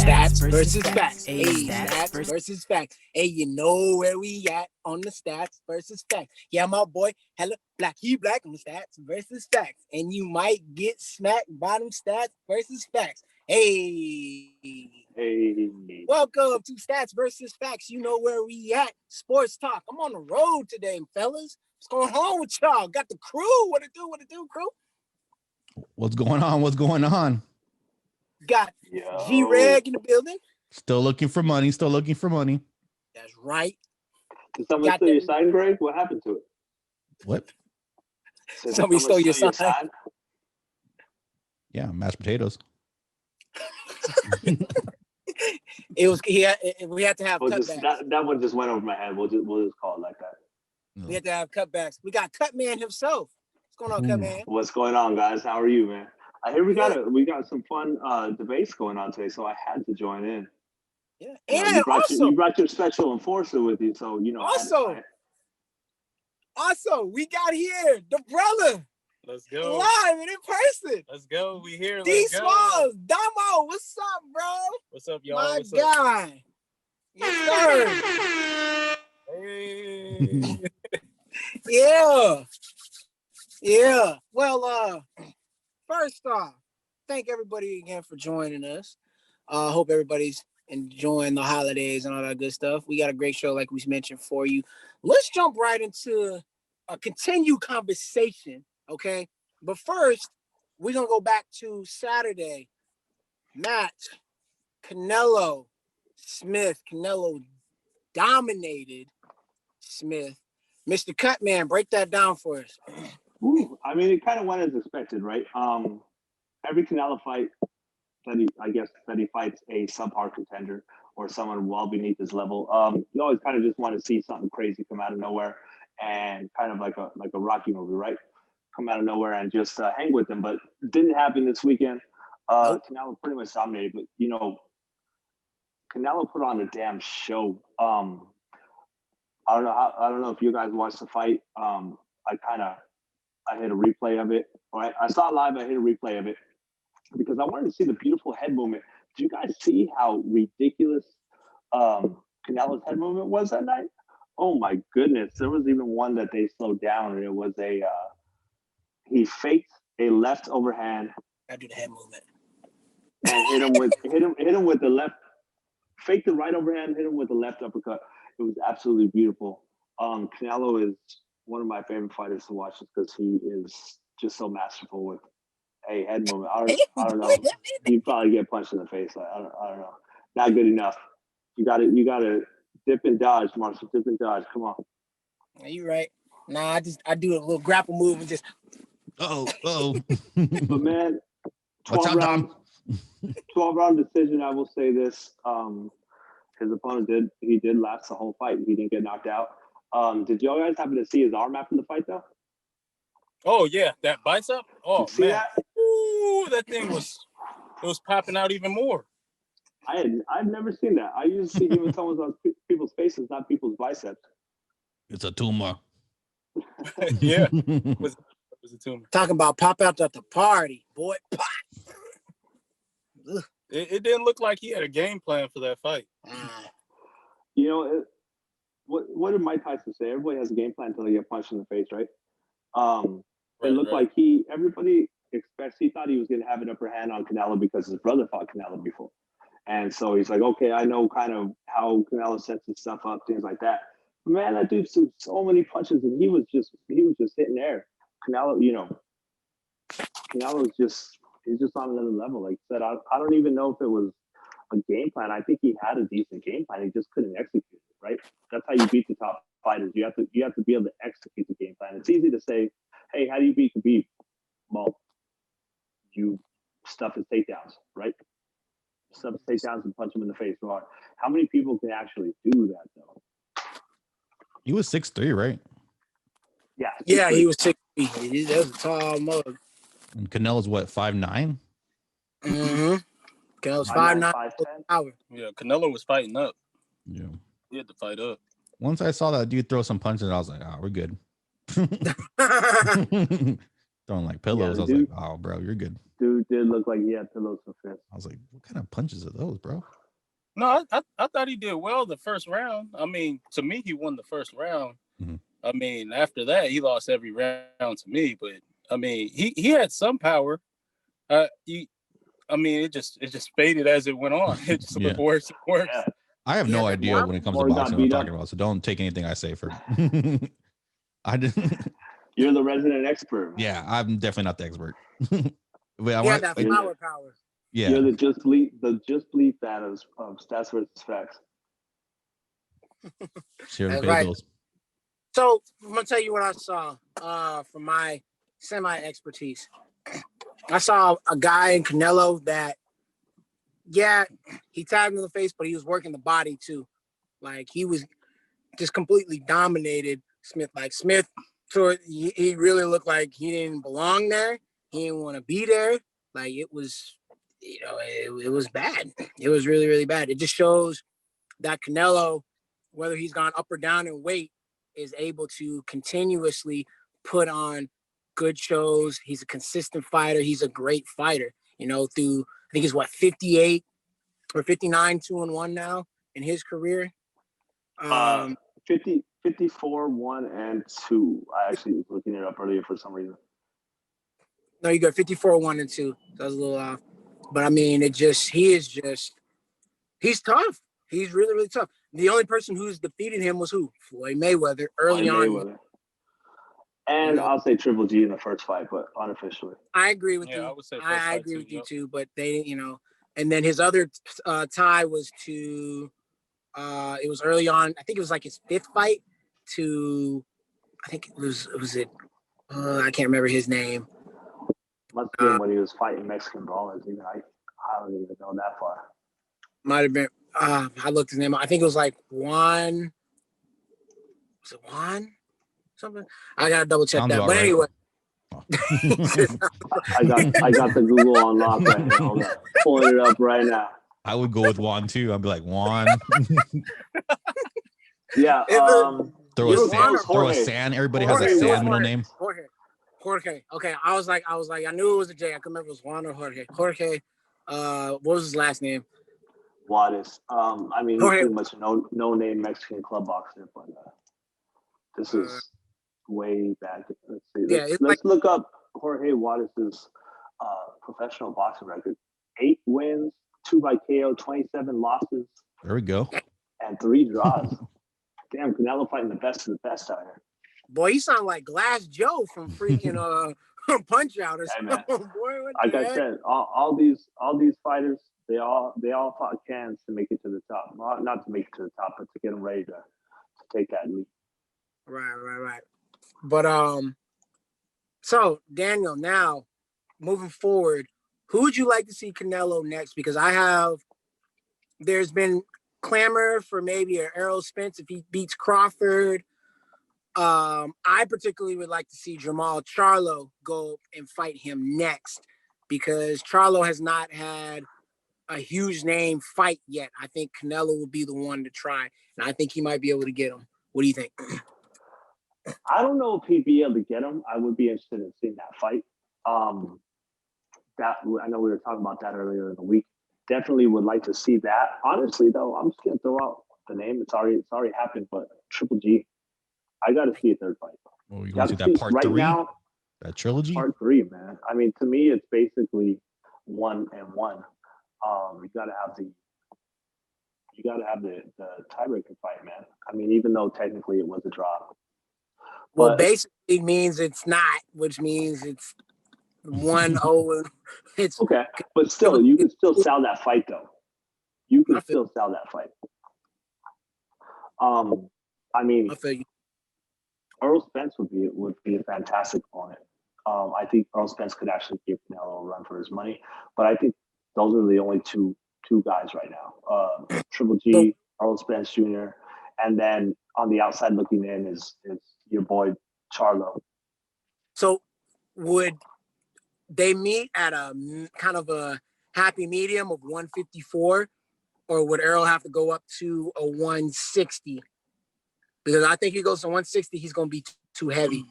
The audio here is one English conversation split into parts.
Stats versus facts. Hey, stats versus facts. Hey, you know where we at on the stats versus facts. Yeah, my boy, hella black. He black on the stats versus facts. And you might get smacked by them stats versus facts. Hey. Welcome to Stats versus Facts. You know where we at. Sports talk. I'm on the road today, fellas. What's going on with y'all? Got the crew. What it do, crew? What's going on? Got G-Reg in the building. Still looking for money. That's right. Did somebody steal your sign, Greg? What happened to it? What? Somebody stole your sign? Yeah, mashed potatoes. We had to have cutbacks. That one just went over my head. We'll just call it like that. We had to have cutbacks. We got Cutman himself. What's going on, Cutman? What's going on, guys? How are you, man? I hear we got some fun debates going on today, so I had to join in. Yeah, and you brought your special enforcer with you, so you know. Also, we got here the brother. Let's go. Live and in person. Let's go. We here. D Smalls, Damo, what's up, bro? What's up, y'all? My what's guy. Up? Yes, sir. Hey. Yeah. Well, first off, thank everybody again for joining us. Hope everybody's enjoying the holidays and all that good stuff. We got a great show, like we mentioned, for you. Let's jump right into a continued conversation. Okay, but first, we're going to go back to Saturday. Matt, Canelo, Smith. Canelo dominated Smith. Mr. Cutman, break that down for us. Ooh, I mean, it kind of went as expected, right? Every Canelo fight that he fights a subpar contender or someone well beneath his level, you always kind of just want to see something crazy come out of nowhere and kind of like a Rocky movie, right? Come out of nowhere and just hang with them, but it didn't happen this weekend. Canelo pretty much dominated, but you know, Canelo put on a damn show. I don't know if you guys watched the fight. I hit a replay of it. Right, I saw it live. I hit a replay of it because I wanted to see the beautiful head movement. Did you guys see how ridiculous Canelo's head movement was that night? Oh my goodness! There was even one that they slowed down, and it was he faked a left overhand. I do the head movement. And hit him with the left. Faked the right overhand, hit him with the left uppercut. It was absolutely beautiful. Canelo is one of my favorite fighters to watch just because he is just so masterful with a head movement. I don't know. You'd probably get punched in the face. I don't know. Not good enough. You got to dip and dodge, Marshall. Dip and dodge. Come on. Are you right? Nah, I do a little grapple move and just. But man, 12 round decision. I will say this. His opponent did last the whole fight. He didn't get knocked out. Did y'all guys happen to see his arm after the fight though? Oh yeah, that bicep. Oh see man, that? Ooh, that thing was popping out even more. I've never seen that. I usually see even someone's on people's faces, not people's biceps. It's a tumor. Yeah, it was a tumor. Talking about pop out at the party, boy. Pop. It didn't look like he had a game plan for that fight. You know, what did Mike Tyson say? Everybody has a game plan until they get punched in the face, right? It looked like everybody expects, he thought he was going to have an upper hand on Canelo because his brother fought Canelo before. And so he's like, okay, I know kind of how Canelo sets his stuff up, things like that. But man, that dude threw so many punches and he was just hitting air. Canelo, you know, he's just on another level. Like I said, I don't even know if it was a game plan. I think he had a decent game plan. He just couldn't execute it, right? That's how you beat the top fighters. You have to be able to execute the game plan. It's easy to say, hey, how do you beat Khabib? Well, you stuff his takedowns, right? Stuff his takedowns and punch him in the face raw. How many people can actually do that though? He was 6'3", right? Yeah. Yeah, he was 6'3". That was a tall mug. And Canelo's what, 5'9"? Mm-hmm. Canelo's 5'9". Yeah, Canelo was fighting up. Yeah. He had to fight up. Once I saw that dude throw some punches, I was like, we're good. Throwing like pillows. Yeah, I was like, oh, bro, you're good. Dude did look like he had pillows for fists. I was like, what kind of punches are those, bro? No, I thought he did well the first round. I mean, to me, he won the first round. Mhm. I mean, after that, he lost every round to me. But I mean, he had some power. I mean, it just faded as it went on. It just Yeah. looked worse and worse. Yeah. I have Yeah, no that idea power- when it comes to Or got boxing what I'm beat up. talking about. So don't take anything I say for. I didn't. You're the resident expert. Man. Yeah, I'm definitely not the expert. But I He had want. that You're flower power. Yeah. You're the just bleep fan of stats versus facts. Share and That's pay right. bills. So I'm gonna tell you what I saw from my semi expertise. I saw a guy in Canelo that, yeah, he tagged him in the face, but he was working the body too. Like he was just completely dominated Smith. Like Smith, so he really looked like he didn't belong there. He didn't want to be there. Like it was, it was bad. It was really, really bad. It just shows that Canelo, whether he's gone up or down in weight, is able to continuously put on good shows. He's a consistent fighter. He's a great fighter. Through I think he's 58 or 59, 2-1 now in his career. Uh, Um, 54, 1, and 2. I actually was looking it up earlier for some reason. no, you got 54, 1-2. That was a little off. But I mean, he's tough. He's really, really tough. The only person who's defeated him was who? Floyd Mayweather early Floyd on. Mayweather. And I'll say Triple G in the first fight, but unofficially. I agree with you. I would say I agree with you too, but they, and then his other tie was to, it was early on. I think it was like his fifth fight to, I think I can't remember his name. Must have been when he was fighting Mexican brawlers. Even I don't even know that far. Might have been. I looked his name up. I think it was like Juan. Was it Juan? Something. I gotta double check Sounds that. about But right. anyway, I got the Google on lock right now. Hold up. Pulling it up right now. I would go with Juan too. I'd be like Juan. Yeah. Throw Is a it Juan or throw a Jorge. San. Everybody Jorge, has a it was San middle Jorge. name. Jorge. Okay. I was like, I knew it was a J. I couldn't remember if it was Juan or Jorge. Jorge. What was his last name? Juarez. I mean, he's Jorge. pretty much a no name Mexican club boxer, but this is way back. Let's see. Yeah, Let's look up Jorge Juarez's professional boxing record. 8 wins, 2 by KO, 27 losses, There we go. and 3 draws. Damn, Canelo fighting the best of the best out here. Boy, you sound like Glass Joe from freaking Punch Out or Hey, something. man. Boy, what Like the I heck? said, all these fighters, they all fought cans to make it to the top. Well, not to make it to the top, but to get them ready to take that lead. Right. But so Daniel, now moving forward, who would you like to see Canelo next? Because there's been clamor for maybe an Errol Spence if he beats Crawford. I particularly would like to see Jamal Charlo go and fight him next because Charlo has not had a huge name fight yet. I think Canelo will be the one to try, and I think he might be able to get him. What do you think? I don't know if he'd be able to get him. I would be interested in seeing that fight. That I know we were talking about that earlier in the week. Definitely would like to see that. Honestly, though, I'm just gonna throw out the name. It's already happened, but Triple G. I got to see a third fight. Well, you want to see that part right 3? now, That trilogy? part 3, man. I mean, to me, it's basically 1 and 1. You got to have the tiebreaker fight, man. I mean, even though technically it was a draw. Well, basically means it's not, which means it's 1-0. It's okay, but still, you can still sell that fight, though. You can still sell that fight. I mean, I feel you. Earl Spence would be a fantastic opponent. I think Earl Spence could actually give Canelo a run for his money, but I think those are the only two guys right now. Triple G, Earl Spence Jr., and then on the outside looking in is your boy Charlo. So would they meet at a kind of a happy medium of 154, or would Errol have to go up to a 160? Because I think he goes to 160, he's going to be too heavy.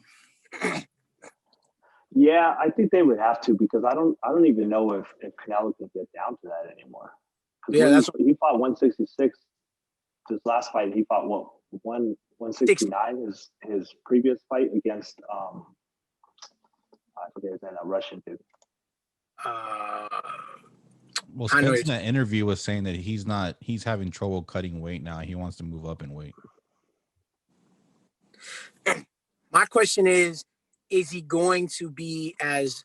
Yeah, I think they would have to because I don't even know if Canelo can get down to that anymore. Yeah, that's he fought 166. This last fight, he fought what 169 is his previous fight against I forget his name, that Russian dude. Well, I know Spence in that interview was saying that he's having trouble cutting weight now. He wants to move up in weight. my question is he going to be as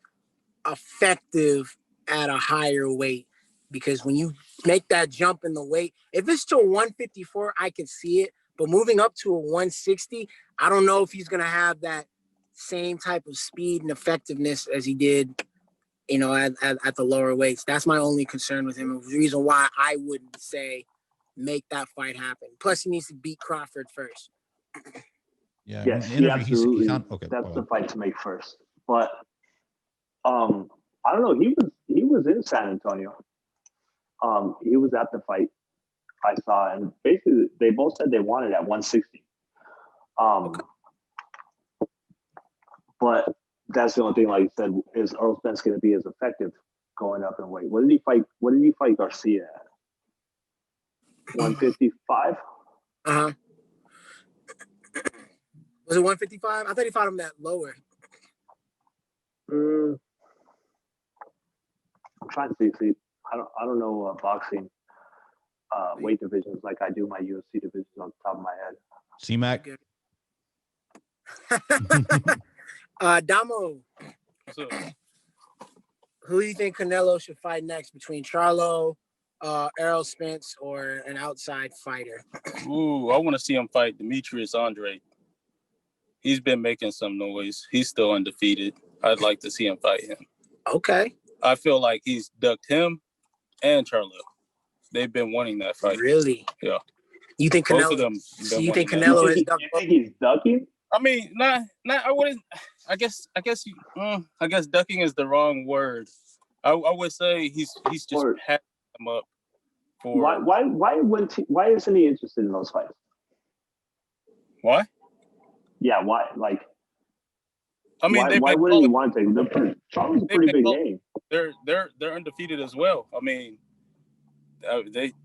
effective at a higher weight? Because when you make that jump in the weight, if it's to 154, I can see it. But moving up to a 160, I don't know if he's going to have that same type of speed and effectiveness as he did, at the lower weights. That's my only concern with him. The reason why I wouldn't say make that fight happen. Plus, he needs to beat Crawford first. Yeah. Yes, in the interview, absolutely. okay. That's the fight to make first. But I don't know. He was in San Antonio. He was at the fight I saw, and basically they both said they wanted at 160. Okay. But that's the only thing, like you said, is Earl Spence going to be as effective going up in weight? What did he fight Garcia at? 155? Uh-huh. Was it 155? I thought he fought him that lower. I'm trying to see. I don't know boxing weight divisions like I do my UFC divisions on the top of my head. C-Mac? Damo, who do you think Canelo should fight next between Charlo, Errol Spence, or an outside fighter? Ooh, I want to see him fight Demetrius Andre. He's been making some noise. He's still undefeated. I'd like to see him fight him. Okay. I feel like he's ducked him and Charlo. They've been wanting that fight. Really? Yeah. You think Canelo? Both of them. So you think Canelo is ducked? You think he's ducking? I mean, not. I wouldn't. I guess ducking is the wrong word. I would say he's just passing them up. For why isn't he interested in those fights? Why? Yeah, why? Like, I mean, why wouldn't he want to? Charlo's a pretty big name. They're undefeated as well. I mean, they've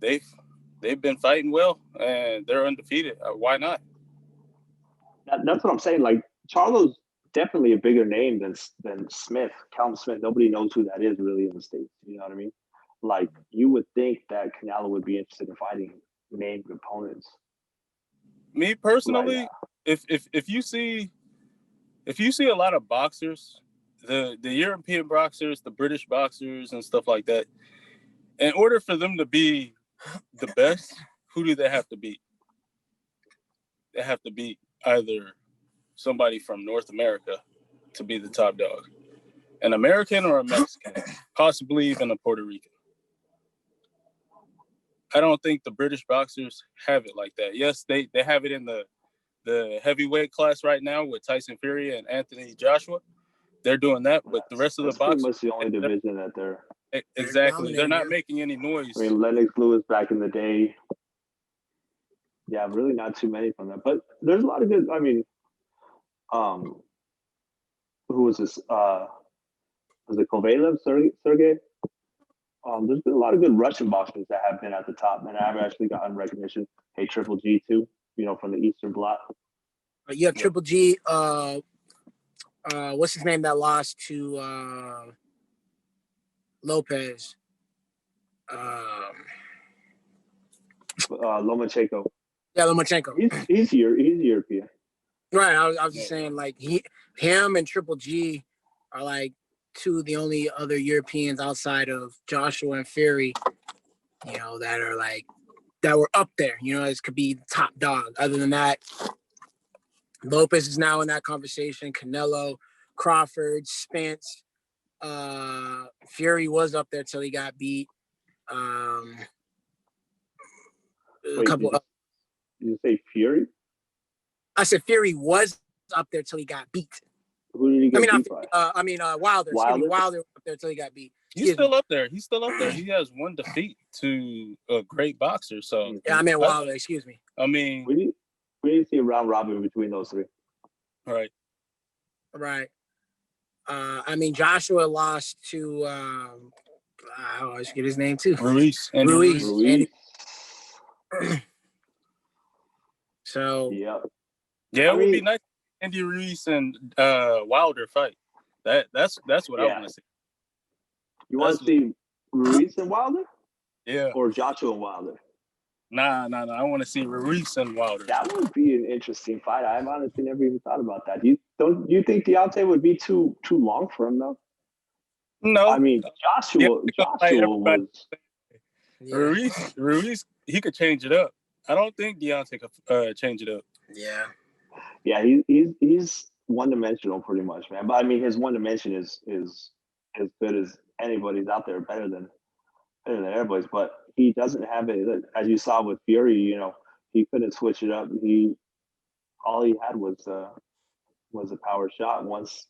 been fighting well and they're undefeated. Why not? That's what I'm saying. Like, Charlo's definitely a bigger name than Smith, Callum Smith. Nobody knows who that is really in the States. You know what I mean? Like, you would think that Canelo would be interested in fighting named opponents. Me personally, if you see a lot of boxers, the European boxers, the British boxers and stuff like that, in order for them to be the best, who do they have to beat? They have to beat either somebody from North America to be the top dog, an American or a Mexican, possibly even a Puerto Rican. I don't think the British boxers have it like that. Yes, they have it in the heavyweight class right now with Tyson Fury and Anthony Joshua. They're doing that, but the rest of the boxers, pretty much the only division that they're exactly. They're not making any noise. I mean, Lennox Lewis back in the day. Yeah, really not too many from them. But there's a lot of good, I mean, who was this? Was it Kovalev, Sergey? There's been a lot of good Russian boxers that have been at the top, and I've actually gotten recognition. Hey, Triple G too, from the Eastern Bloc. You have Triple G. What's his name that lost to Lopez? Lomachenko. Yeah, Lomachenko. He's European. Right. I was just saying, like, him and Triple G are like two of the only other Europeans outside of Joshua and Fury, that were up there. This could be top dog. Other than that, Lopez is now in that conversation. Canelo, Crawford, Spence, Fury was up there till he got beat. Wait, did you say Fury? I said Fury was up there till he got beat. Who did he get beat by? Wilder. Wilder up there till he got beat. He's still up there. He has one defeat to a great boxer. So yeah, I mean Wilder. Excuse me. I mean, we need to see a round robin between those three. Right. I mean, Joshua lost to I always get his name too. Ruiz. And Ruiz. Ruiz. So Yep. Yeah, I it would be mean- nice. Andy Ruiz and Wilder fight. That's what I Yeah. want to see. You want to see Ruiz and Wilder Yeah. or Joshua and Wilder? Nah. I want to see Ruiz and Wilder. That would be an interesting fight. I've honestly never even thought about that. You think Deontay would be too long for him though? No, I mean, Joshua everybody. was. yeah. Ruiz, he could change it up. I don't think Deontay could change it up. Yeah. Yeah, he's one dimensional pretty much, man. But I mean, his one dimension is as good as anybody's out there, better than everybody's. But he doesn't have it. As you saw with Fury, he couldn't switch it up. All he had was a power shot. Once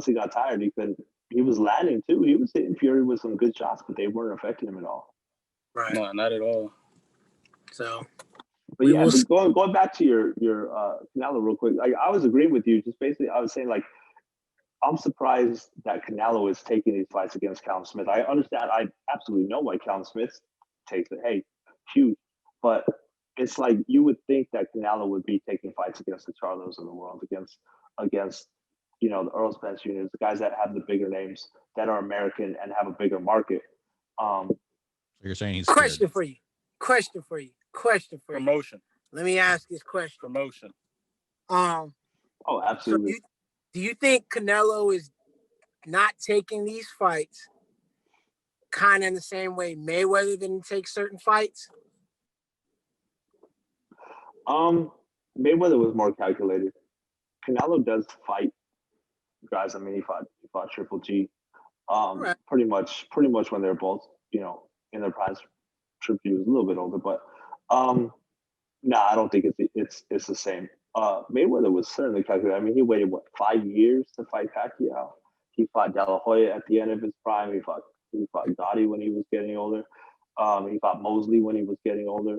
he got tired, he couldn't. He was landing too. He was hitting Fury with some good shots, but they weren't affecting him at all. Right. No, not at all. So, but yeah, going back to your Canelo real quick, like I was agreeing with you. Just basically, I was saying like I'm surprised that Canelo is taking these fights against Callum Smith. I understand. I absolutely know why Callum Smith takes it. Hey, huge, but it's like you would think that Canelo would be taking fights against the Charlos of the world, against the Earl Spence Jr.'s, the guys that have the bigger names that are American and have a bigger market. So you're saying he's question scared. for you. Promotion. Let me ask this question. Promotion. Oh, absolutely. So do you think Canelo is not taking these fights kind of in the same way Mayweather didn't take certain fights? Mayweather was more calculated. Canelo does fight guys. I mean, he fought Triple G. Right. Pretty much when they're both, in their primes. Triple G was a little bit older, but I don't think it's the same. Mayweather was certainly calculated. I mean, he waited 5 years to fight Pacquiao. He fought De La Hoya at the end of his prime. He fought Gotti when he was getting older. He fought Mosley when he was getting older.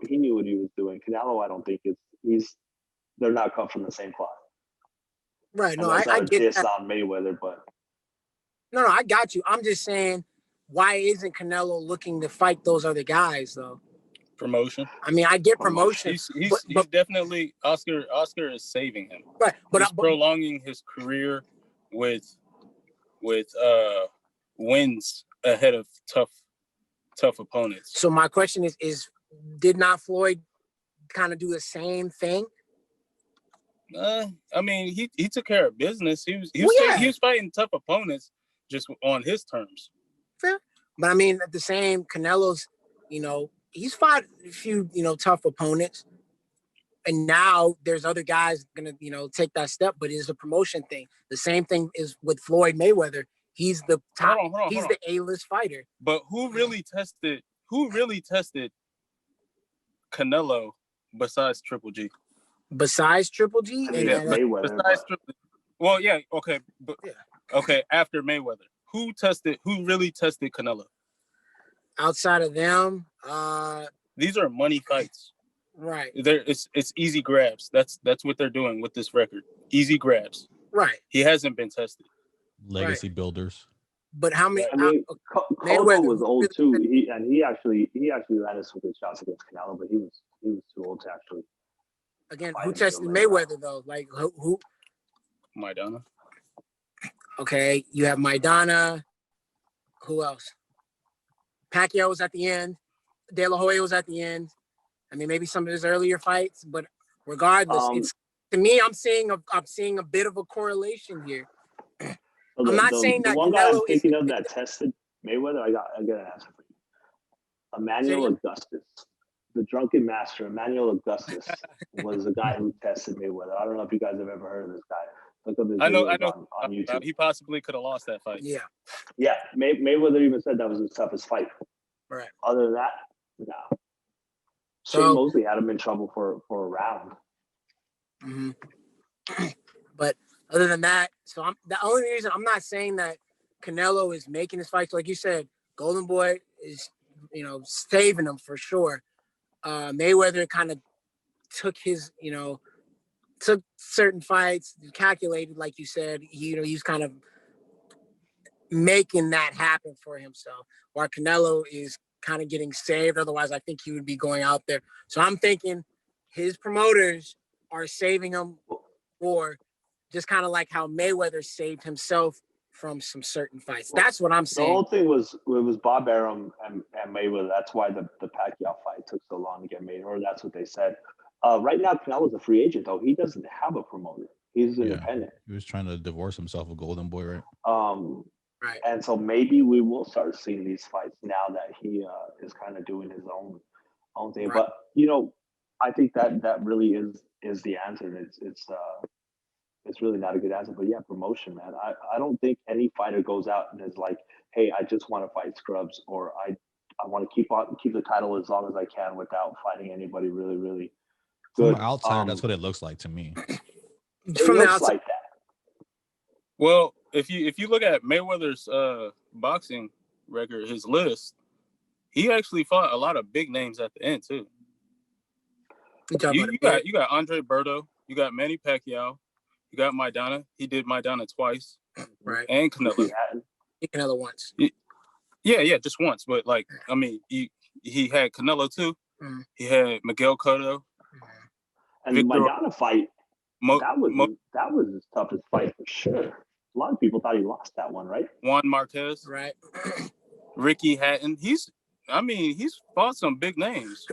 He knew what he was doing. Canelo, I don't think they're not cut from the same cloth. Right. No, I I get that. on Mayweather, but No, I got you. I'm just saying, why isn't Canelo looking to fight those other guys though? Promotion. I mean, I get promotion. He's definitely Oscar is saving him. Right, but he's prolonging his career with wins ahead of tough opponents. So my question is did not Floyd kind of do the same thing? I mean, he took care of business. He was fighting tough opponents just on his terms. Fair. But I mean, at the same, Canelo's, he's fought a few, tough opponents. And now there's other guys gonna, take that step, but it's a promotion thing. The same thing is with Floyd Mayweather. He's the top. Hold on. The A-list fighter. But who really tested Canelo besides Triple G? Besides Triple G? Mayweather. Well, yeah, okay. But, yeah. Okay, after Mayweather. Who really tested Canelo? Outside of them, these are money fights. Right. It's easy grabs. That's what they're doing with this record. Easy grabs. Right. He hasn't been tested. Legacy builders. But how many? I mean, Cotto was old too. He actually landed some good shots against Canelo, but he was too old to actually. Again, who tested Mayweather though? Like who? Maidana. Okay, you have Maidana. Who else? Pacquiao was at the end. De La Hoya was at the end. I mean, maybe some of his earlier fights, but regardless, it's to me. I'm seeing a bit of a correlation here. So I'm not saying that the one guy I'm Canelo thinking of that tested Mayweather. I got an answer for you. Emmanuel Augustus, the drunken master. Emmanuel Augustus was the guy who tested Mayweather. I don't know if you guys have ever heard of this guy. Look up his videos on YouTube. He possibly could have lost that fight. Yeah. Yeah. Mayweather even said that was his toughest fight. Right. Other than that, no. Shane Mosley had him in trouble for a round. Mm-hmm. But other than that, so the only reason I'm not saying that Canelo is making his fights, like you said, Golden Boy is, saving him for sure. Mayweather kind of took his, took certain fights, calculated, like you said. He's kind of making that happen for himself, while Canelo is kind of getting saved. Otherwise, I think he would be going out there. So I'm thinking his promoters are saving him, or just kind of like how Mayweather saved himself from some certain fights. That's what I'm The saying. whole thing was Bob Arum and Mayweather. That's why the Pacquiao fight took so long to get made, or that's what they said. Right now, Canelo's a free agent, though. He doesn't have a promoter. He's independent. He was trying to divorce himself with Golden Boy, right? Right. And so maybe we will start seeing these fights now that he is kind of doing his own thing. Right. But I think that really is the answer. It's really not a good answer. But yeah, promotion, man. I don't think any fighter goes out and is like, hey, I just want to fight scrubs, or I want to keep the title as long as I can without fighting anybody really, really good. From outside, that's what it looks like to me. It looks like that. Well, if you look at Mayweather's boxing record, his list, he actually fought a lot of big names at the end too. You got Andre Berto, you got Manny Pacquiao, you got Maidana. He did Maidana twice, right? And Canelo. Canelo once. Yeah, just once. But like, I mean, he had Canelo too. Mm. He had Miguel Cotto. And the Maidana fight, that was his toughest fight for sure. A lot of people thought he lost that one, right? Juan Marquez, right? Ricky Hatton. He's fought some big names.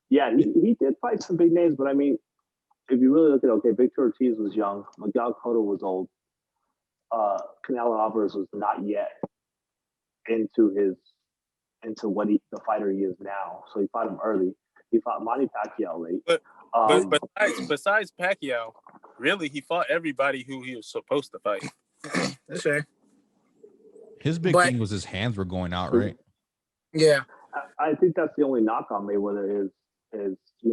Yeah, he did fight some big names, but I mean, if you really look at it, Victor Ortiz was young, Miguel Cotto was old, Canelo Alvarez was not yet into the fighter he is now. So he fought him early. He fought Manny Pacquiao late. But besides Pacquiao, really, he fought everybody who he was supposed to fight. That's fair. His big thing was his hands were going out, right? Yeah. I think that's the only knock on Mayweather is he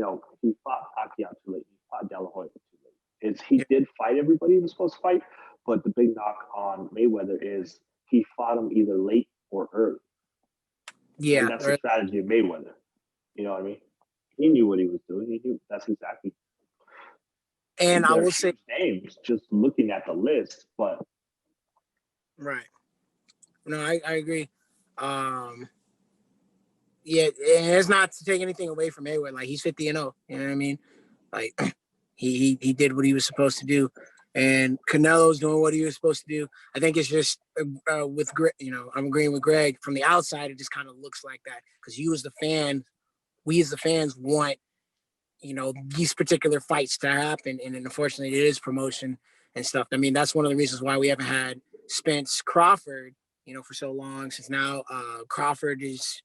fought Pacquiao too late. He fought De La Hoya too late. He did fight everybody he was supposed to fight, but the big knock on Mayweather is he fought him either late or early. Yeah. And that's the strategy of Mayweather. You know what I mean? He knew what he was doing. He knew that's exactly. And I will say names just looking at the list, but right. No, I agree. Yeah, and it's not to take anything away from Mayweather. Like, he's 50-0. You know what I mean? Like, he did what he was supposed to do, and Canelo's doing what he was supposed to do. I think it's just with I'm agreeing with Greg. From the outside, it just kind of looks like that because we as the fans want these particular fights to happen, and unfortunately, it is promotion and stuff. I mean, that's one of the reasons why we haven't had Spence Crawford, for so long. Since now Crawford is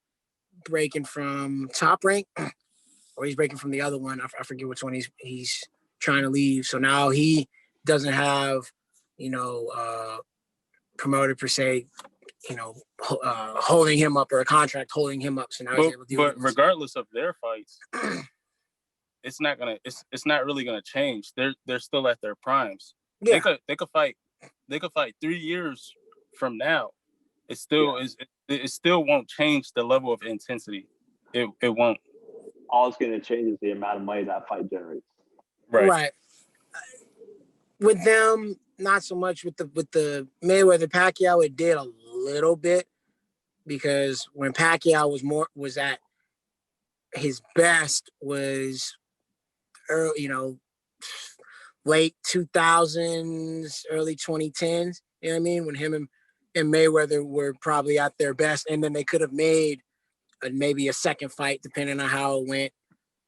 breaking from Top Rank, or he's breaking from the other one. I forget which one he's trying to leave. So now he doesn't have, promoter per se, holding him up, or a contract holding him up. So now he's able to do But regardless of their fights, it's not really gonna change. They're still at their primes. Yeah. They could fight 3 years from now. It still won't change the level of intensity. It won't. All it's going to change is the amount of money that fight generates. Right. With them, not so much. With the Mayweather Pacquiao, it did a little bit, because when Pacquiao was at his best was early, late 2000s, early 2010s. You know what I mean? When him and Mayweather were probably at their best, and then they could have made maybe a second fight depending on how it went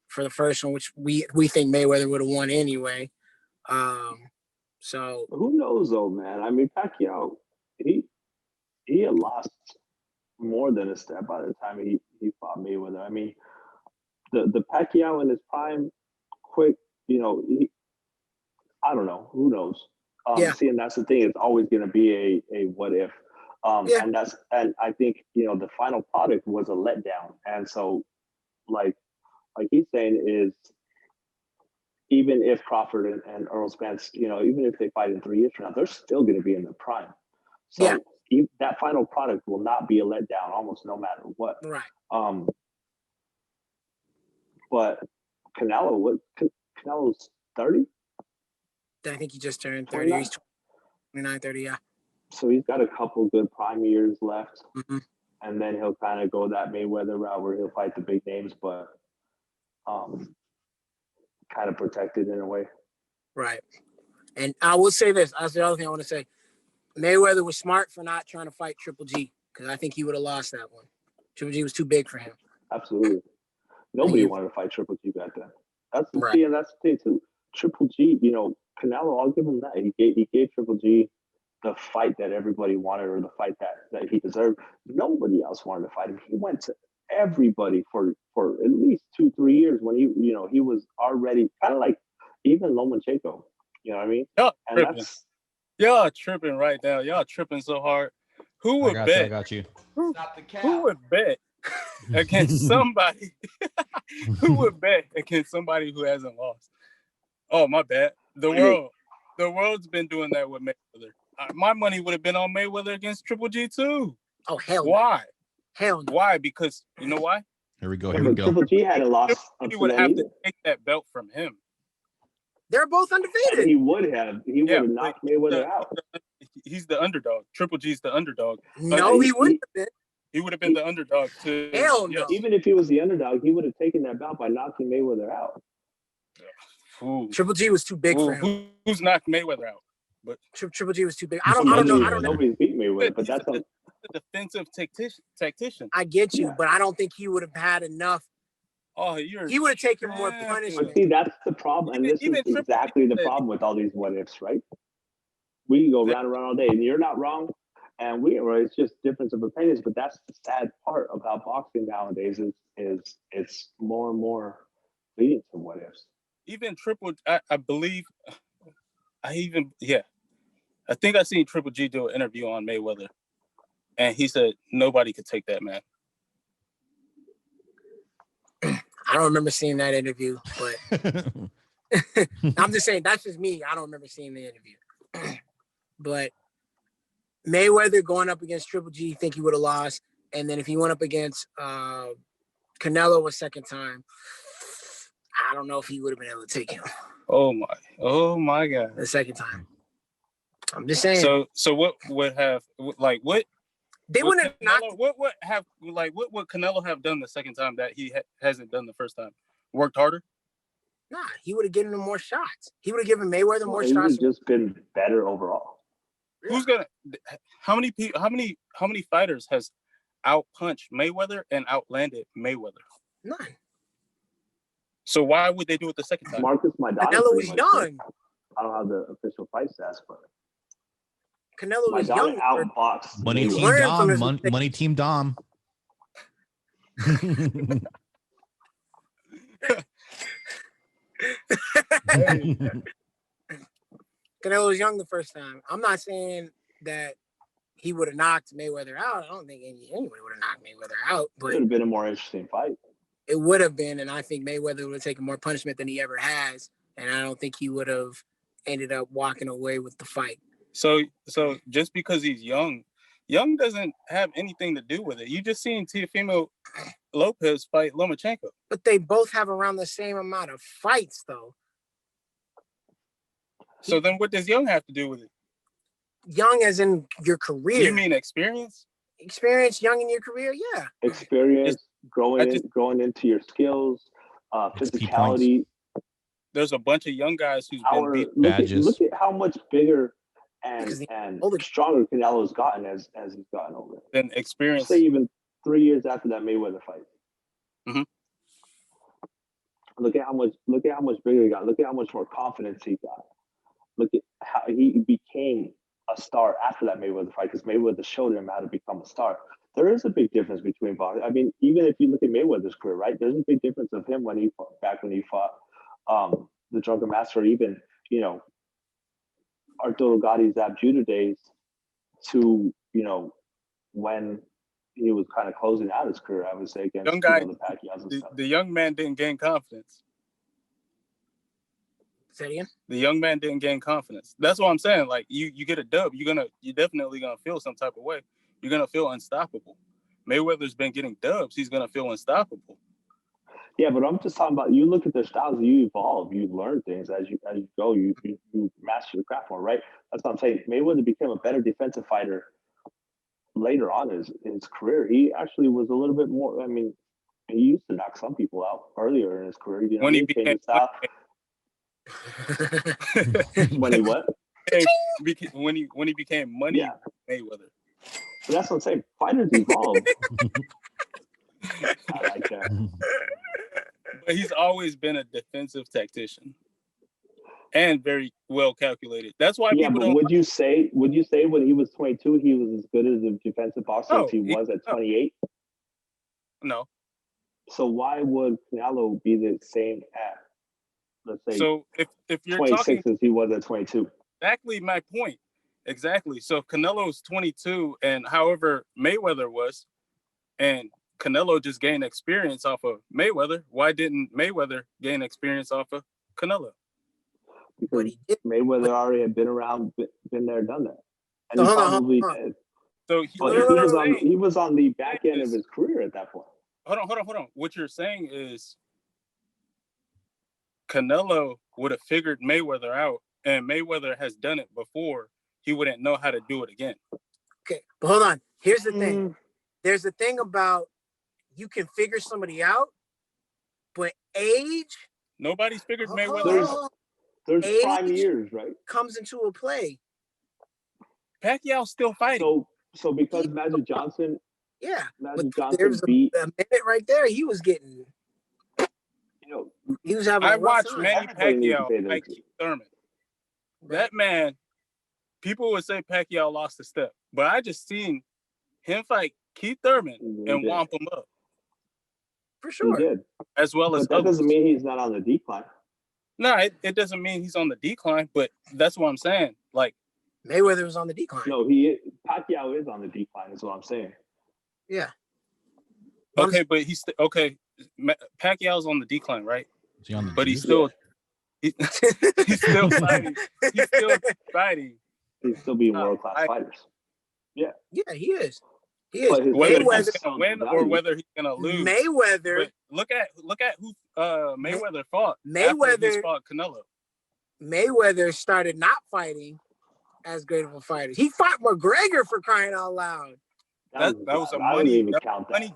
for the first one, which we think Mayweather would have won anyway. So who knows though, man? I mean, Pacquiao, he had lost more than a step by the time he fought Mayweather. I mean, the Pacquiao in his prime, quick, I don't know. Who knows? See, and that's the thing. It's always going to be a what if. And I think, the final product was a letdown. And so, like he's saying is, even if Crawford and Earl Spence, even if they fight in 3 years from now, they're still going to be in their prime. So that final product will not be a letdown, almost no matter what. Right. But Canelo's 30? I think he just turned 30. He's 29, 30, yeah. So he's got a couple good prime years left, Mhm. and then he'll kind of go that Mayweather route where he'll fight the big names, but kind of protected in a way. Right. And I will say this. That's the other thing I want to say. Mayweather was smart for not trying to fight Triple G because I think he would have lost that one. Triple G was too big for him. Absolutely. Nobody wanted to fight Triple G back then. That's the Right. thing, and that's the thing too. Triple G, Canelo, I'll give him that. He gave Triple G the fight that everybody wanted, or the fight that he deserved. Nobody else wanted to fight him. He went to everybody for at least 2-3 years when he was already kind of like even Lomachenko. You know what I mean? Y'all tripping right now. Y'all tripping so hard. Who would bet? I got you. Who would bet against somebody? Who would bet against somebody who hasn't lost? Oh, my bad. The world's been doing that with Mayweather. My money would have been on Mayweather against Triple G too. Oh, hell why? No. Hell no. Why? Because you know why? Here we go. Triple G hadn't lost. He would have to take that belt from him. They're both undefeated. And he would have knocked Mayweather out. He's the underdog. Triple G's the underdog. No, he wouldn't have been. He would have been the underdog too. Hell no. Even if he was the underdog, he would have taken that bout by knocking Mayweather out. Ooh. Triple G was too big for him. Who's knocked Mayweather out? But Triple G was too big. I don't know. Nobody's beat Mayweather, but that's a defensive tactician. I get you, but I don't think he would have had enough. Oh, he would have taken more punishment. But see, that's the problem, and this is exactly the problem with all these what ifs, right? We can go round and round all day, and you're not wrong, and it's just difference of opinions. But that's the sad part about boxing nowadays is it's more and more leading to what ifs. Even I believe, I think I seen Triple G do an interview on Mayweather, and he said nobody could take that man. I don't remember seeing that interview, but I'm just saying that's just me. I don't remember seeing the interview. But Mayweather going up against Triple G, I think he would have lost. And then if he went up against Canelo a second time, I don't know if he would have been able to take him. Oh my God! The second time. I'm just saying. So what would have what? They wouldn't have knocked. What would Canelo have done the second time that he hasn't done the first time? Worked harder? Nah, he would have given him more shots. He would have given Mayweather more shots. He would have just been better overall. Yeah. Who's gonna? How many fighters has outpunched Mayweather and outlanded Mayweather? None. So why would they do it the second time? Marcus Maidana. Canelo was young. I don't have the official fight stats, but Canelo was young. Outboxed Money Team Dom. Money Team Dom. Canelo was young the first time. I'm not saying that he would have knocked Mayweather out. I don't think anybody would have knocked Mayweather out. But it would have been a more interesting fight. It would have been, and I think Mayweather would have taken more punishment than he ever has, and I don't think he would have ended up walking away with the fight. So just because he's young doesn't have anything to do with it. You just seen Teofimo Lopez fight Lomachenko. But they both have around the same amount of fights, though. So then what does young have to do with it? Young as in your career. You mean experience? Experience young in your career, yeah. Experience, growing into your skills, physicality. There's a bunch of young guys who's been beat badges. Look at how much bigger and stronger Canelo's gotten as he's gotten older. Then experience. Say even 3 years after that Mayweather fight. Mm-hmm. Look at how much bigger he got. Look at how much more confidence he got. Look at how he became a star after that Mayweather fight, because Mayweather showed him how to become a star. There is a big difference between boxing. I mean, even if you look at Mayweather's career, right? There's a big difference of him when he fought the Drunken Master, or even, Arturo Gotti's Zab Judah days, to, when he was kind of closing out his career, I would say, against young guy, the Pacquiaos and stuff. The young man didn't gain confidence. Say it again? The young man didn't gain confidence. That's what I'm saying. Like, you get a dub, you're definitely gonna feel some type of way. You're gonna feel unstoppable. Mayweather's been getting dubs. He's gonna feel unstoppable. Yeah, but I'm just talking about you look at their styles, you evolve, you learn things as you go, you master your craft more, right? That's what I'm saying. Mayweather became a better defensive fighter later on in his career. He actually was a little bit more. I mean, he used to knock some people out earlier in his career. You know, When he he changed became his style. When he what? when he became Money Yeah, Mayweather. but that's what I'm saying. Fighters evolve. I like that. But he's always been a defensive tactician and very well calculated. That's why Yeah, people but don't. would you say when he was 22, he was as good as a defensive boxer as he was at 28? No. So why would Canelo be the same at, let's say, So if you're 26 talking as he was at 22? exactly my point. Exactly. So Canelo's 22, and however Mayweather was, and Canelo just gained experience off of Mayweather. Why didn't Mayweather gain experience off of Canelo? Because Mayweather already had been around, been there, done that, and So he hold on, probably hold on. did. So But he was on the back end of his career at that point. Hold on. What you're saying is Canelo would have figured Mayweather out, and Mayweather has done it before. He wouldn't know how to do it again. Okay, but hold on. Here's the thing. There's a thing about you can figure somebody out, but age. Nobody's figured Mayweather out. There's prime years, right? Comes into a play. Pacquiao's still fighting. So because Magic Johnson, Magic Johnson beat a minute right there. He was getting, he was having. I watched Manny Pacquiao fight Keith Thurman. That man, people would say Pacquiao lost a step, but I just seen him fight Keith Thurman and womp him up. For sure. He did. As well as that others. Doesn't mean he's not on the decline. No, it doesn't mean he's on the decline, but that's what I'm saying. Like Mayweather was on the decline. No, Pacquiao is on the decline, is what I'm saying. Yeah. Okay, but Pacquiao's on the decline, right? Is he on the but juice? he's still fighting. He's still fighting. He's still being world-class fighters. Yeah. Yeah, he is. He is. Whether he's gonna win or whether he's gonna lose. Mayweather. But look at who Mayweather fought. Mayweather after he fought Canelo. Mayweather started not fighting as great of a fighter. He fought McGregor, for crying out loud. That was a money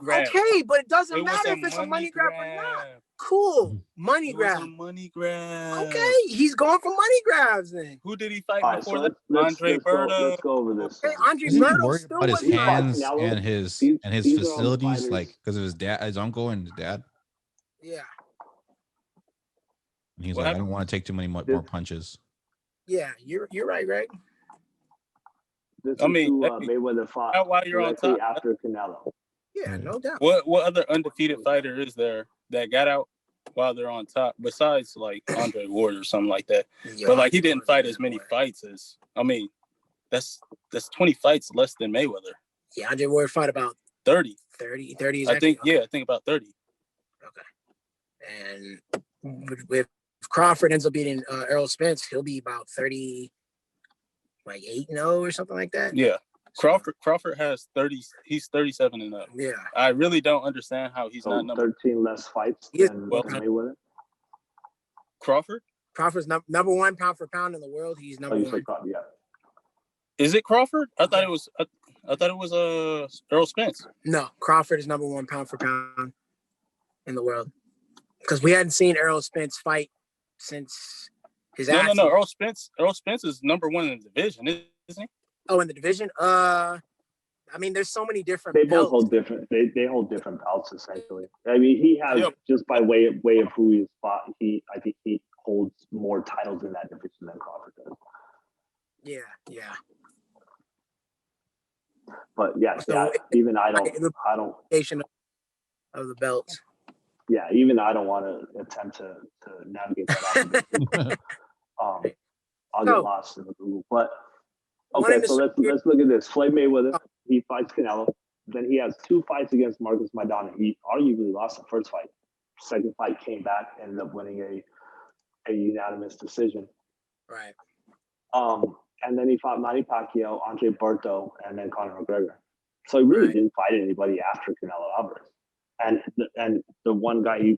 grab. Okay, but it doesn't matter if it's a money grab or not. Cool. Money grab. Money grab. Okay, he's going for money grabs then. Who did he fight before that? Andre Berto. Let's go over this. Okay, Andre Isn't he Berto worried still about his wasn't hands fighting. and his These facilities, like because of his dad, his uncle, and his dad? Yeah. And he's like, I don't want to take too many more punches. Yeah, you're right, Greg. This is who Mayweather fought while you're on top after Canelo. Yeah, no doubt. What other undefeated fighter is there that got out while they're on top besides like Andre Ward or something like that? Yeah, but like he didn't fight as many fights as that's 20 fights less than Mayweather. Yeah, Andre Ward fought about 30. 30 I think about 30. Okay. And with Crawford ends up beating Errol Spence, he'll be about 30, like 8-0 or something like that. Yeah. Crawford has 30. He's 37-0. Yeah. I really don't understand how he's not number 13 less fights than Mayweather. Crawford's number one pound for pound in the world. He's number one. Yeah. Is it Crawford? I thought it was. I thought it was Errol Spence. No, Crawford is number one pound for pound in the world. Because we hadn't seen Errol Spence fight since his accident. No. Errol Spence is number one in the division, isn't he? Oh, in the division? I mean, there's so many different They belts. both hold different. They hold different belts essentially. I mean, he has just by way of who he's fought. I think he holds more titles in that division than Crawford does. Yeah. But even I don't. Of the belts. Yeah, even I don't want to attempt to navigate that out. I'll get lost in the Google. But okay, so let's look at this. Floyd Mayweather, he fights Canelo. Then he has 2 fights against Marcus Maidana. He arguably lost the first fight. Second fight came back, ended up winning a unanimous decision. Right. And then he fought Manny Pacquiao, Andre Berto, and then Conor McGregor. So he really didn't fight anybody after Canelo Alvarez. And the one guy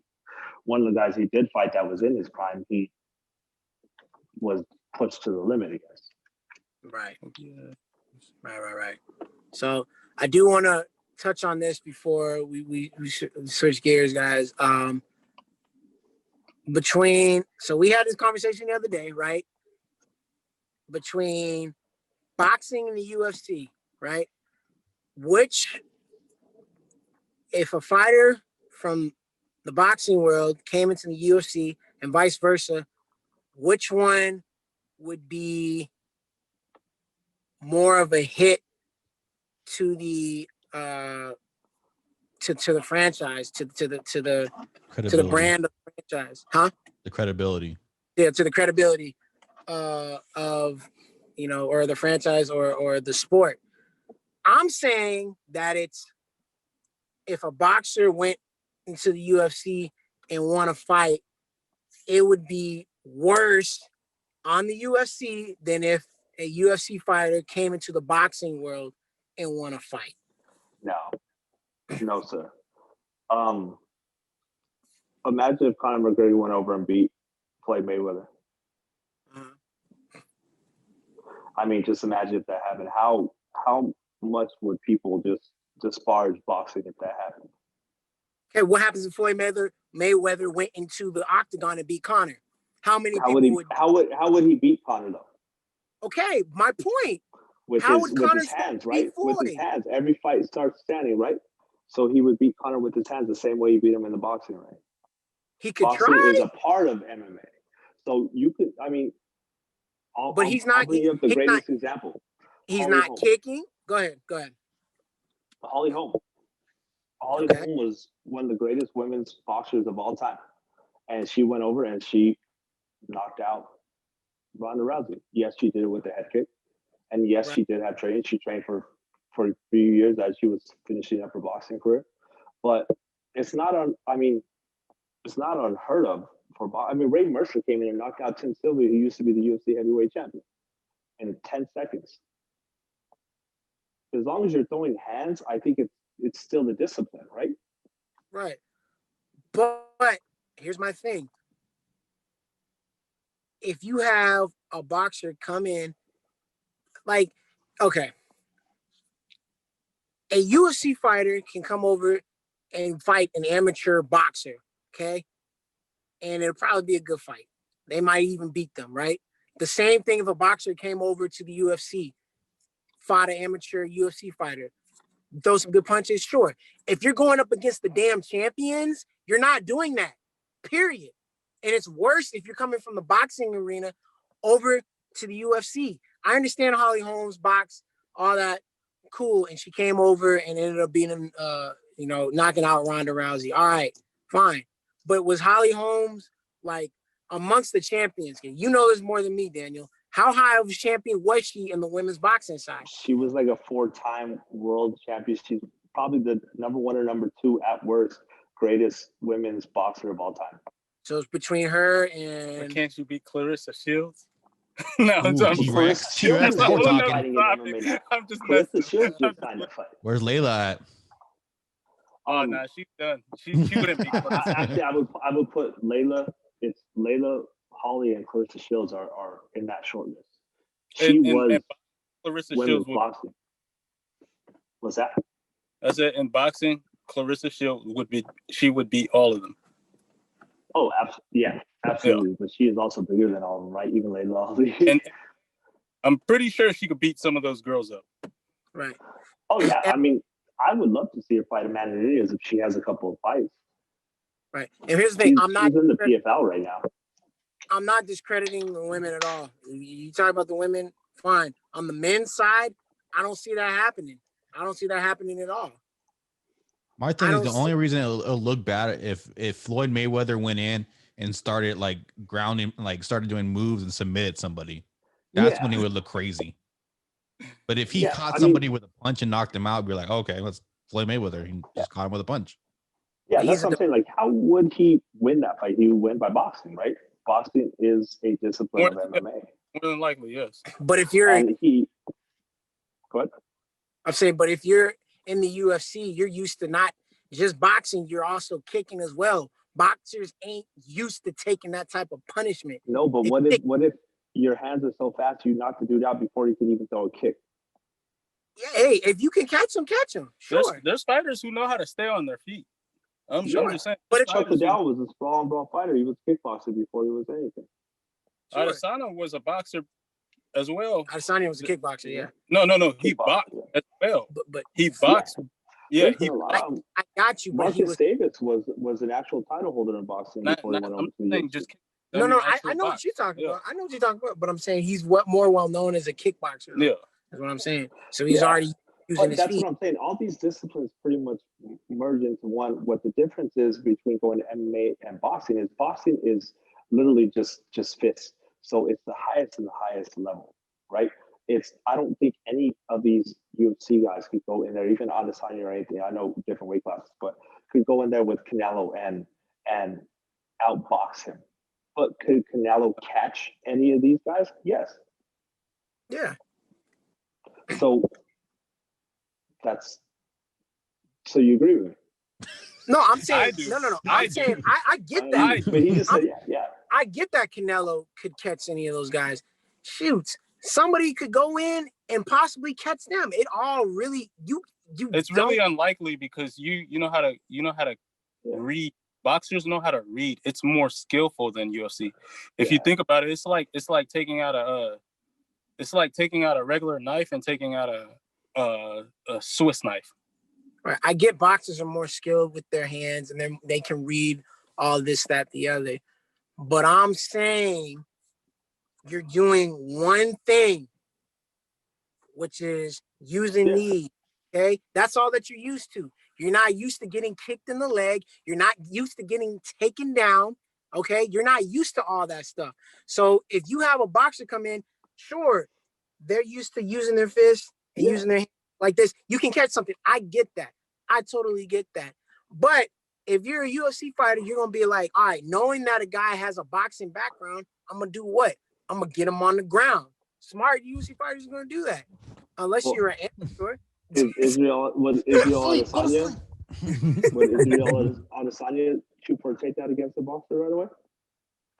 one of the guys he did fight that was in his prime, he was pushed to the limit, I guess. Right. Yeah. Right. So I do want to touch on this before we switch gears, guys. So we had this conversation the other day, right? Between boxing and the UFC, right? Which, if a fighter from the boxing world came into the UFC and vice versa, which one would be more of a hit to the to the franchise, to the brand of the franchise, huh? The credibility. Yeah, to the credibility of or the franchise or the sport. I'm saying that it's if a boxer went into the UFC and won a fight, it would be worse on the UFC than if a UFC fighter came into the boxing world and won a fight. No, sir. Imagine if Conor McGregor went over and beat Floyd Mayweather. I mean, just imagine if that happened. How much would people just disparage boxing if that happened? Okay, what happens if Floyd Mayweather went into the octagon and beat Conor? How would he beat Conor though? Okay, my point. With his hands, right? With his hands. Every fight starts standing, right? So he would beat Conor with his hands the same way he beat him in the boxing ring. He could boxing try. is a part of MMA. So you could, I mean, I'll bring you up the greatest example. He's not kicking. Go ahead. Holly Holm. Holly Holm was one of the greatest women's boxers of all time. And she went over and she knocked out Ronda Rousey. Yes, she did it with the head kick. And yes, she did have training. She trained for a few years as she was finishing up her boxing career. But it's not unheard of for boxing. I mean, Ray Mercer came in and knocked out Tim Sylvia, who used to be the UFC heavyweight champion, in 10 seconds. As long as you're throwing hands, I think it's still the discipline, right? Right. But here's my thing. If you have a boxer come in, like, okay, a UFC fighter can come over and fight an amateur boxer, okay? And it'll probably be a good fight. They might even beat them, right? The same thing if a boxer came over to the UFC, fought an amateur UFC fighter, throw some good punches, sure. If you're going up against the damn champions, you're not doing that, period. And it's worse if you're coming from the boxing arena over to the UFC. I understand Holly Holmes box, all that, cool. And she came over and ended up beating, knocking out Ronda Rousey. All right, fine. But was Holly Holmes like amongst the champions? You know this more than me, Daniel. How high of a champion was she in the women's boxing side? She was like a 4-time world champion. She's probably the number 1 or number 2 at worst greatest women's boxer of all time. So it's between her and. But can't you beat Clarissa Shields? No, I'm T-Rex. T-Rex. I'm just Clarissa Shields just signed a fight. Where's Layla at? Oh no, she's done. She wouldn't be. Actually, I would put Layla. It's Layla, Holly, and Clarissa Shields are in that short list. She was Clarissa women's Shields boxing. What's that? I said in boxing, Clarissa Shields would beat all of them. Oh, absolutely. Yeah. But she is also bigger than all of them, right? Even Layla Holly. And I'm pretty sure she could beat some of those girls up. Right. Oh yeah. I mean, I would love to see her fight Amanda Nunes if she has a couple of fights. Right. And here's the thing. She's in the PFL right now. I'm not discrediting the women at all. You talk about the women, fine. On the men's side, I don't see that happening. I don't see that happening at all. My thing is the only reason it'll look bad if Floyd Mayweather went in and started like grounding, like started doing moves and submitted somebody. That's when it would look crazy. But if he caught somebody with a punch and knocked him out, we're like, okay, let's Floyd Mayweather. He just caught him with a punch. Yeah, that's what I'm saying. Like, how would he win that fight? He would win by boxing, right? Boxing is a discipline of MMA. More than likely, yes. But if you're go ahead. I'm saying, but if you're in the UFC, you're used to not just boxing, you're also kicking as well. boxers ain't used to taking that type of punishment. No, but what if your hands are so fast you knock the dude out before he can even throw a kick? Yeah, hey, if you can catch him, catch him. Sure. There's fighters who know how to stay on their feet. I'm just saying. But Chuck Liddell was a sprawl and brawl fighter. He was kickboxer before he was anything. Sure. Adesanya was a boxer as well. Adesanya was a kickboxer, yeah. No. He boxed as well. But he boxed. Yeah, I got you. Marcus Davis was an actual title holder in boxing before he went over to the UFC. I know what you're talking about. I know what you're talking about, but I'm saying he's more well known as a kickboxer. Yeah, that's what I'm saying. So he's already using his feet. That's what I'm saying. All these disciplines pretty much merge into one. What the difference is between going to MMA and boxing is literally just fists. So it's the highest and the highest level, right? I don't think any of these UFC guys could go in there, even Adesanya or anything. I know different weight classes, but could go in there with Canelo and outbox him. But could Canelo catch any of these guys? Yes. Yeah. So you agree with me? No, I'm saying no. I'm saying I get that. But he just said yeah. I get that Canelo could catch any of those guys. Shoot, somebody could go in and possibly catch them. It all really It's really unlikely because you know how to read. Boxers know how to read. It's more skillful than UFC. If you think about it, it's like taking out a regular knife and taking out a Swiss knife. Right. I get boxers are more skilled with their hands and they can read all this, that, the other. But I'm saying you're doing one thing, which is using knees. Okay, that's all that you're used to. You're not used to getting kicked in the leg. You're not used to getting taken down. Okay, you're not used to all that stuff. So if you have a boxer come in, sure, they're used to using their fists and using their hands like this. You can catch something. I get that. I totally get that. But if you're a UFC fighter, you're gonna be like, all right, knowing that a guy has a boxing background, I'm gonna do what? I'm gonna get him on the ground. Smart UFC fighters are gonna do that, unless you're an amateur. Israel Adesanya shoot for a takedown against the boxer right away?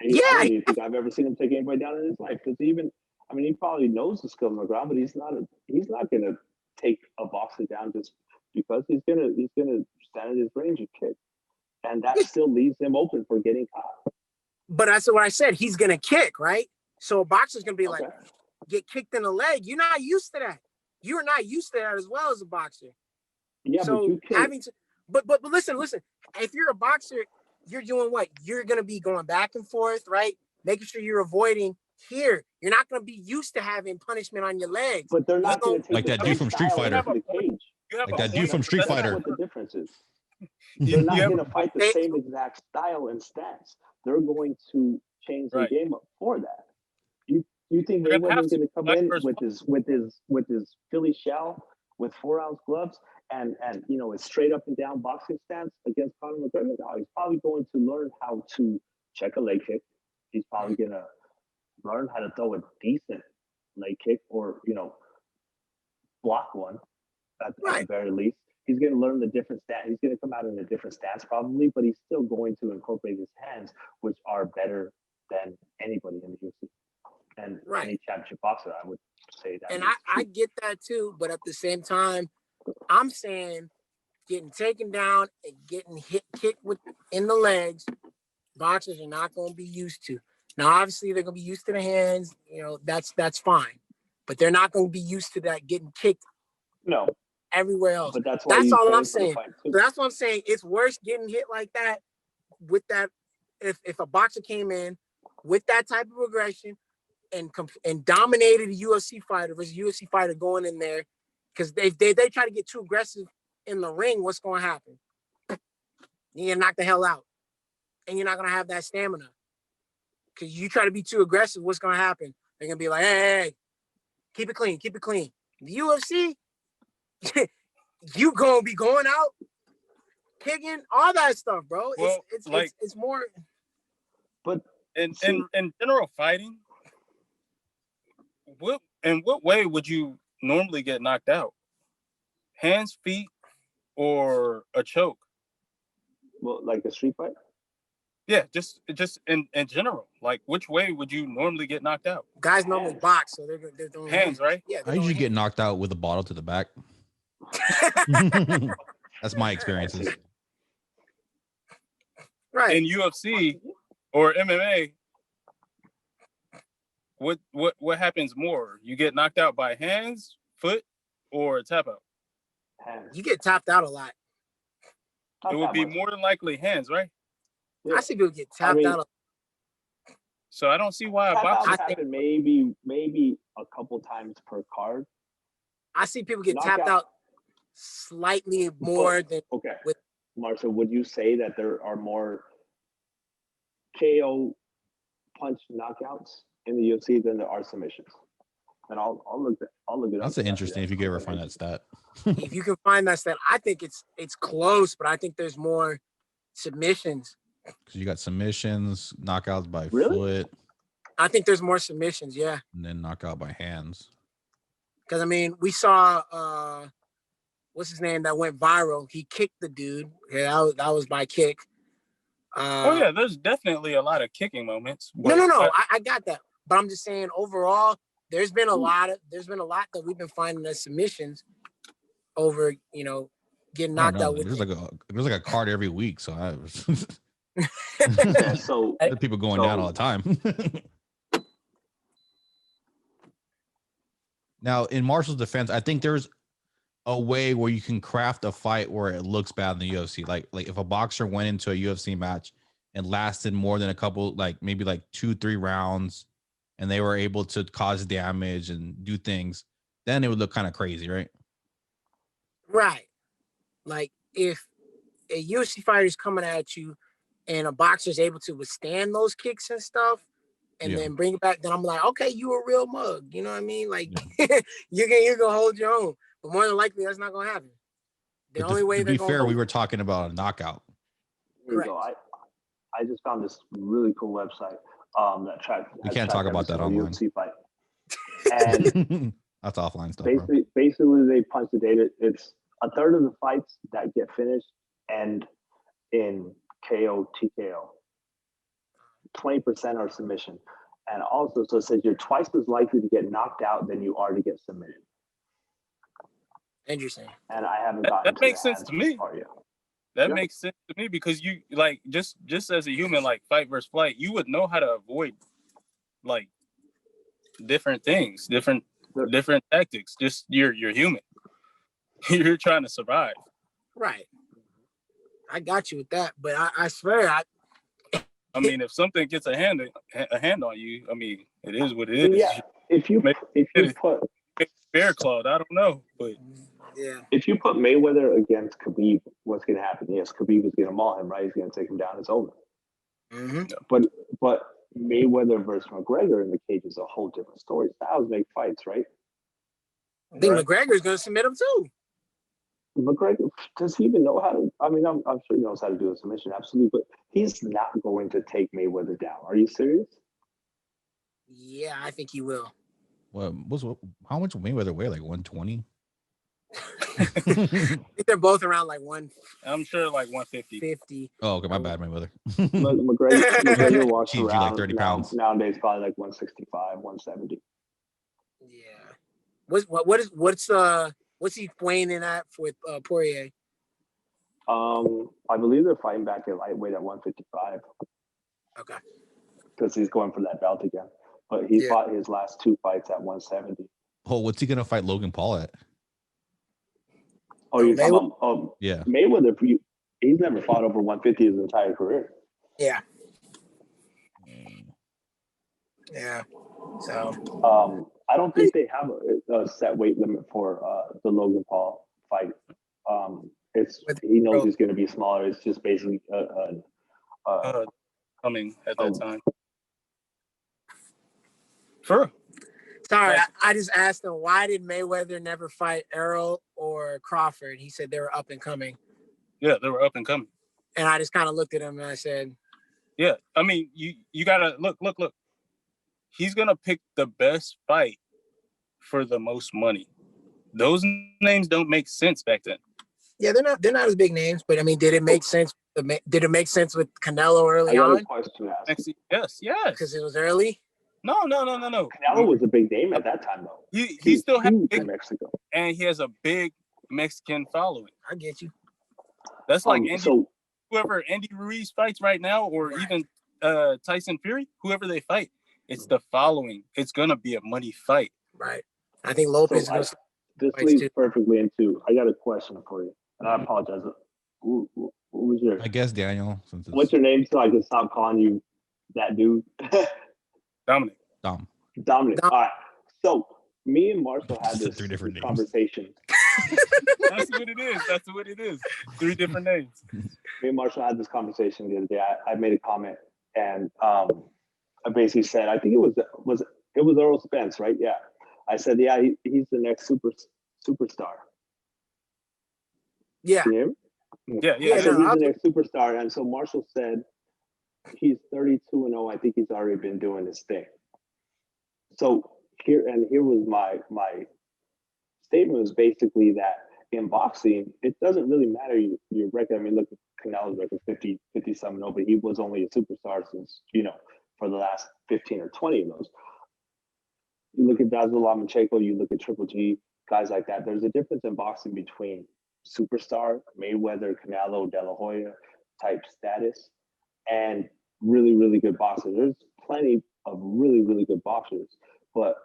And I don't even think I've ever seen him take anybody down in his life. Because he probably knows the skills on the ground, but he's not gonna take a boxer down just because he's gonna stand in his range and kick, and that still leaves him open for getting caught. But that's what I said. He's gonna kick, right? So a boxer's gonna be like, get kicked in the leg. You're not used to that. You're not used to that as well as a boxer. Yeah, so but listen. If you're a boxer, you're doing what? You're gonna be going back and forth, right? Making sure you're avoiding here. You're not gonna be used to having punishment on your legs. But they're not gonna take like that dude from Street Fighter. Like that dude from Street Fighter. What the difference is? They're not gonna fight the same exact style and stance. They're going to change the game up for that. You think Mayweather's going to come in with his Philly shell with 4-ounce gloves and a straight up and down boxing stance against Conor McGregor? No, he's probably going to learn how to check a leg kick. He's probably going to learn how to throw a decent leg kick or block one at the very least. He's going to learn the different stance. He's going to come out in a different stance probably, but he's still going to incorporate his hands, which are better than anybody in the UFC. And any championship boxer, I would say that. And I get that too, but at the same time, I'm saying getting taken down and getting kicked in the legs, boxers are not going to be used to. Now, obviously, they're going to be used to the hands. That's fine, but they're not going to be used to that getting kicked. No. Everywhere else. But that's all I'm saying. So that's what I'm saying. It's worse getting hit like that with that. If a boxer came in with that type of aggression and dominated a UFC fighter versus a UFC fighter going in there, because they try to get too aggressive in the ring, what's going to happen? You're gonna knock the hell out, and you're not gonna have that stamina. Because you try to be too aggressive, what's gonna happen? They're gonna be like, hey, keep it clean. The UFC, you gonna be going out, kicking, all that stuff, bro. Well, it's more. But in general fighting, in what way would you normally get knocked out? Hands, feet, or a choke? Well, like a street fight? Yeah, just in general. Like, which way would you normally get knocked out? Guys normally box, so they're throwing Hands, right? Yeah, I usually get knocked out with a bottle to the back. That's my experiences. Right. In UFC or MMA, what happens more? You get knocked out by hands, foot, or tap out? Hands. You get tapped out a lot. Not It would that be much. more than likely hands, right? Yeah. I see people get tapped out. So I don't see why a Tap boxer. out happen maybe a couple times per card. I see people get Knockout. tapped out slightly more than. Okay. With Marcia, would you say that there are more KO punch knockouts in the UFC than there are submissions? And I'll look it up. That's interesting if you could ever find that stat. If you can find that stat, I think it's close, but I think there's more submissions. Because you got submissions, knockouts by Really? foot. I think there's more submissions, yeah. And then knockout by hands. Because I mean, we saw what's his name that went viral. He kicked the dude. Yeah, that was by kick. Oh yeah, there's definitely a lot of kicking moments. No. I got that, but I'm just saying overall, there's been a lot that we've been finding as submissions over, getting knocked out. There's like a card every week, so I was. So there's people going down all the time. Now, in Marshall's defense, I think there's a way where you can craft a fight where it looks bad in the UFC. Like if a boxer went into a UFC match and lasted more than a couple, maybe 2-3 rounds, and they were able to cause damage and do things, then it would look kind of crazy, right? Right. Like if a UFC fighter is coming at you and a boxer is able to withstand those kicks and stuff and then bring it back, then I'm like, okay, you a real mug. You know what I mean? Like you're gonna hold your own. But more than likely that's not gonna happen. The only way to be fair, we were talking about a knockout. Here you go. I just found this really cool website that tracks. We can't talk about that online. UFC fight. And that's offline stuff. Basically, they punch the data. It's a third of the fights that get finished end in KO, TKO. 20% are submission. And also, so it says you're twice as likely to get knocked out than you are to get submitted. Interesting. And I haven't gotten that makes sense to me. That makes sense to me because you just as a human, fight versus flight, you would know how to avoid different things, different tactics. Just you're human. You're trying to survive. Right. I got you with that, but I swear I mean, if something gets a hand on you, I mean, it is what it is. Yeah. If you put bear clawed, I don't know, but yeah. If you put Mayweather against Khabib, what's going to happen? Yes, Khabib is going to maul him, right? He's going to take him down. It's over. Mm-hmm. But Mayweather versus McGregor in the cage is a whole different story. Styles make fights, right? I think McGregor's going to submit him too. McGregor, does he even know how to? I mean, I'm sure he knows how to do a submission, absolutely, but he's not going to take Mayweather down. Are you serious? Yeah, I think he will. Well, how much Mayweather weigh? 120? I think they're both around one. I'm sure 150. 50. Oh, okay, my bad, Mayweather. McGregor walks around 30 pounds. Nowadays, probably 165, 170. Yeah. What's he weighing in at with Poirier? I believe they're fighting back at lightweight at 155. Okay. Because he's going for that belt again. But he fought his last 2 fights at 170. Oh, what's he gonna fight Logan Paul at? Oh, you're talking about yeah. Mayweather, he's never fought over 150 his entire career. Yeah. Yeah. So I don't think they have a set weight limit for the Logan Paul fight. He knows he's going to be smaller. It's just basically coming at that time. Sure. Sorry, I just asked him, why did Mayweather never fight Errol or Crawford? He said they were up and coming. Yeah, they were up and coming. And I just kind of looked at him and I said, yeah, I mean, you gotta look. He's gonna pick the best fight for the most money. Those names don't make sense back then. Yeah, they're not as big names, but I mean, did it make sense Did it make sense with Canelo early I got on? a question to ask. Yes. Because it was early. No. Canelo was a big name at that time, though. He still has huge in Mexico, and he has a big Mexican following. I get you. That's like whoever Andy Ruiz fights right now, or even Tyson Fury, whoever they fight, it's the following. It's gonna be a money fight. Right. I think Lopez is gonna. This leads perfectly into. I got a question for you, and I apologize. What was your? I guess Daniel. What's your name so I can stop calling you that dude? Dominic. Dominic. All right. So me and Marshall had this conversation. That's what it is. That's what it is. 3 different names. Me and Marshall had this conversation the other day. I made a comment, and I basically said, I think it was Earl Spence, right? Yeah. I said, yeah, he's the next superstar. Yeah. Can you hear me? Yeah. I said he's the next superstar, and so Marshall said he's 32-0. I think he's already been doing his thing. So here was my statement was basically that in boxing, it doesn't really matter your record. I mean, look at Canelo's record, 50-something, but he was only a superstar since, for the last 15 or 20 of those. You look at Dazzle Lomachenko, you look at Triple G, guys like that. There's a difference in boxing between superstar, Mayweather, Canelo, De La Hoya type status, and really, really good boxers. There's plenty of really, really good boxers. But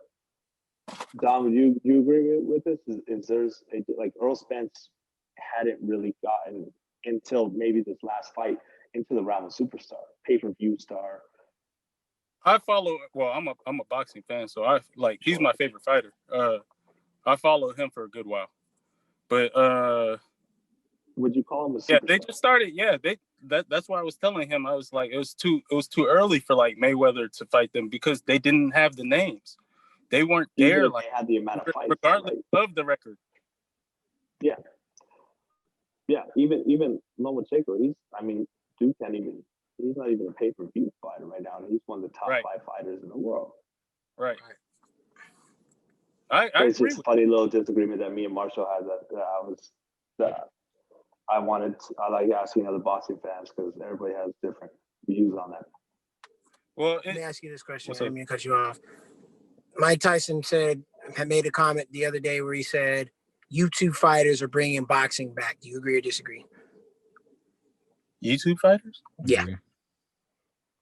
Dom, do you agree with this? Is there's like Earl Spence hadn't really gotten until maybe this last fight into the realm of superstar, pay-per-view star. I follow. Well, I'm a boxing fan, so he's my favorite fighter. I followed him for a good while, but would you call him a superstar? Yeah, they just started. Yeah, that's why I was telling him. I was like, it was too early for like Mayweather to fight them because they didn't have the names. They weren't there. Like they had the amount of fights, regardless of the record. Yeah. Even Lomachenko, dude can't even. He's not even a pay-per-view fighter right now, and he's one of the top 5 fighters in the world. Right. It's just a funny little disagreement that me and Marshall had I like asking other boxing fans because everybody has different views on that. Well, let me ask you this question. I didn't mean to cut you off. Mike Tyson had made a comment the other day where he said, YouTube fighters are bringing boxing back. Do you agree or disagree? YouTube fighters? Yeah.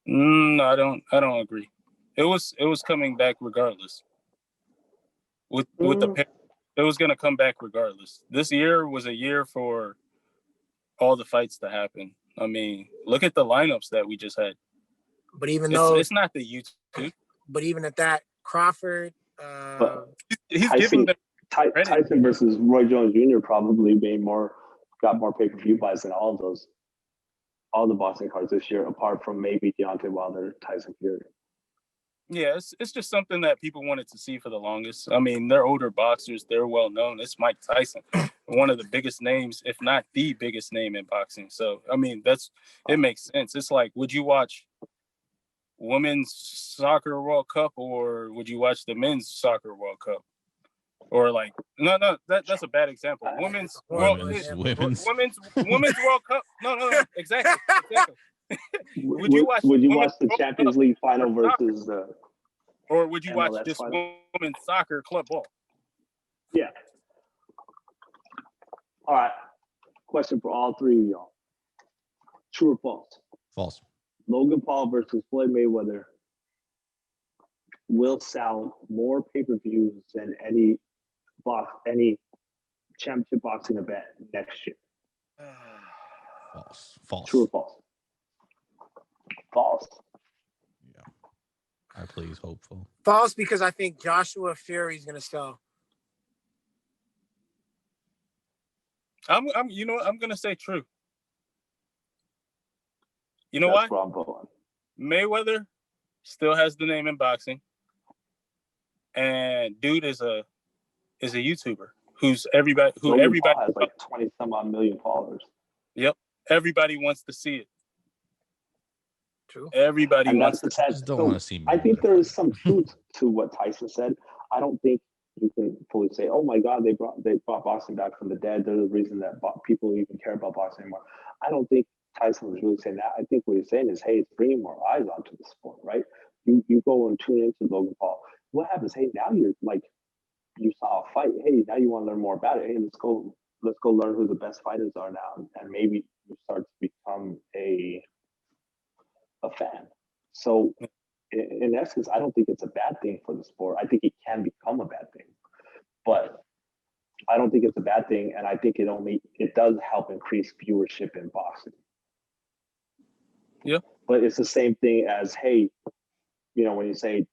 No, I don't agree. It was coming back regardless. With the it was gonna come back regardless. This year was a year for all the fights to happen. I mean, look at the lineups that we just had. But even it's not the YouTube. But even at that, Crawford, he's giving them Tyson versus Roy Jones Jr. probably got more pay-per-view buys than all the boxing cards this year, apart from maybe Deontay Wilder, Tyson Fury. Yeah, it's just something that people wanted to see for the longest. I mean, they're older boxers. They're well known. It's Mike Tyson, one of the biggest names, if not the biggest name in boxing. So, I mean, it makes sense. It's like, would you watch Women's Soccer World Cup or would you watch the Men's Soccer World Cup? Or like, no, that's a bad example. Women's World Cup. No, exactly. Would you watch the Champions League final versus or would you watch just women's soccer club ball? Yeah. All right. Question for all 3 of y'all. True or false? False. Logan Paul versus Floyd Mayweather will sell more pay-per-views than any championship boxing event next year. False. True or false? False. Yeah. I please hopeful. False, because I think Joshua Fury is going to sell. I'm going to say true. You know why? Mayweather still has the name in boxing, and dude is a YouTuber who everybody has like 20 some odd million followers. Yep, everybody wants to see it. True. Everybody wants to. Want to see me. I think there is some truth to what Tyson said. I don't think you can fully say, "Oh my God, they brought boxing back from the dead. They're the reason that people even care about boxing anymore." I don't think Tyson was really saying that. I think what he's saying is, hey, it's bringing more eyes onto the sport, right? You go and tune into Logan Paul. What happens? Hey, now you're like, you saw a fight. Hey, now you want to learn more about it. Hey, let's go learn who the best fighters are now, and maybe you start to become a fan. So, in essence, I don't think it's a bad thing for the sport. I think it can become a bad thing, but I don't think it's a bad thing, and I think it does help increase viewership in boxing. Yeah. But it's the same thing as, hey, when you say,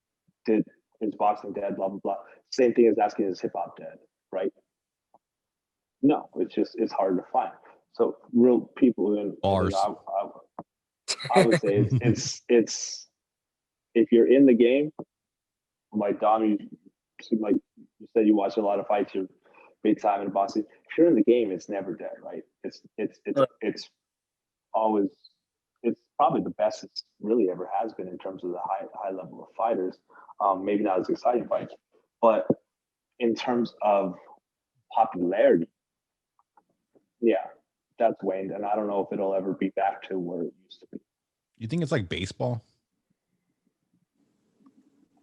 is boxing dead, blah blah blah. Same thing as asking, is hip hop dead, right? No, it's hard to find. So real people in Bars. I would say it's if you're in the game, like Dom, you said you watch a lot of fights, you're big time in boxing. If you're in the game, it's never dead, right? It's always, it's probably the best it's really ever has been in terms of the high level of fighters. Maybe not as exciting fights, but in terms of popularity, yeah, that's waned, and I don't know if it'll ever be back to where it used to be. You think it's like baseball?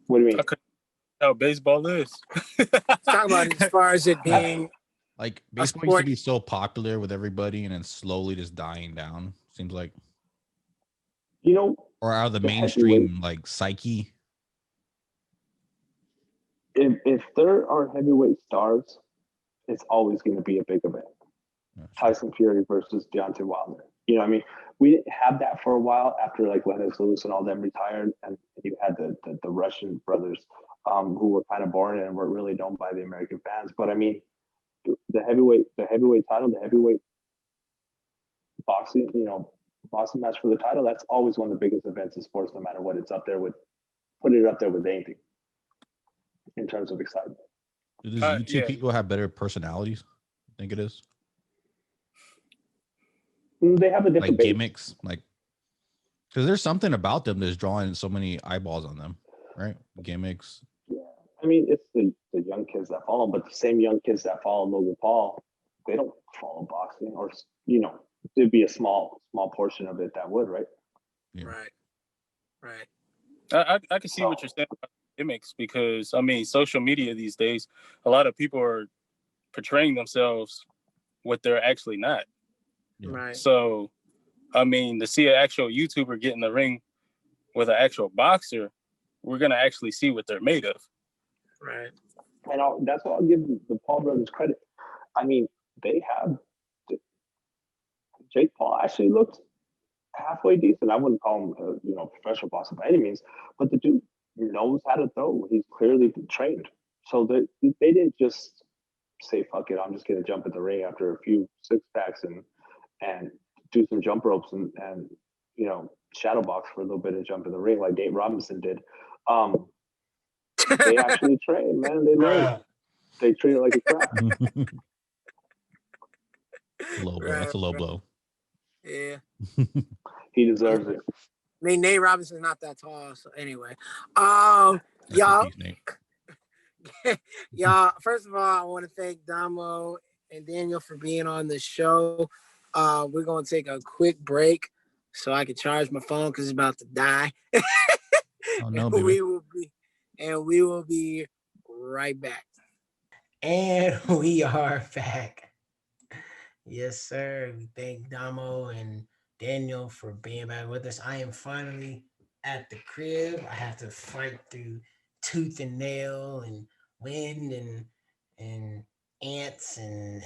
What do you mean? How baseball is. Talk about it as far as it being like baseball used to be so popular with everybody, and then slowly just dying down. Seems like, or out of the mainstream like psyche. If there are heavyweight stars, it's always going to be a big event. Tyson Fury versus Deontay Wilder. You know what I mean? We didn't have that for a while after like Lennox Lewis and all them retired, and you had the Russian brothers who were kind of boring and weren't really known by the American fans. But I mean, the heavyweight title, the heavyweight boxing, boxing match for the title, that's always one of the biggest events in sports, no matter what. It's up there with, put it up there with anything in terms of excitement. Do these YouTube people have better personalities? I think it is. They have a different like gimmicks, like, because there's something about them that's drawing so many eyeballs on them, right? Gimmicks. Yeah, I mean, it's the young kids that follow, but the same young kids that follow Logan Paul, they don't follow boxing, or there'd be a small portion of it that would, right? Yeah. Right. I can see what you're saying about gimmicks, because I mean, social media these days, a lot of people are portraying themselves what they're actually not. Yeah. Right. So, I mean, to see an actual YouTuber get in the ring with an actual boxer, we're gonna actually see what they're made of. Right. And that's what I'll give the Paul brothers credit. I mean, they have Jake Paul actually looked halfway decent. I wouldn't call him a professional boxer by any means, but the dude knows how to throw. He's clearly trained. So they didn't just say, fuck it, I'm just gonna jump in the ring after a few six packs and do some jump ropes and shadow box for a little bit and jump in the ring like Nate Robinson did. They actually train, man. They learn. They treat it like a craft. Low blow. That's a low blow. Yeah. He deserves it. I mean, Nate Robinson's not that tall, so anyway. Y'all. Y'all, first of all, I want to thank Damo and Daniel for being on the show. We're gonna take a quick break so I can charge my phone because it's about to die. Oh no, baby. We will be right back. And we are back. Yes, sir. We thank Damo and Daniel for being back with us. I am finally at the crib. I have to fight through tooth and nail and wind and ants and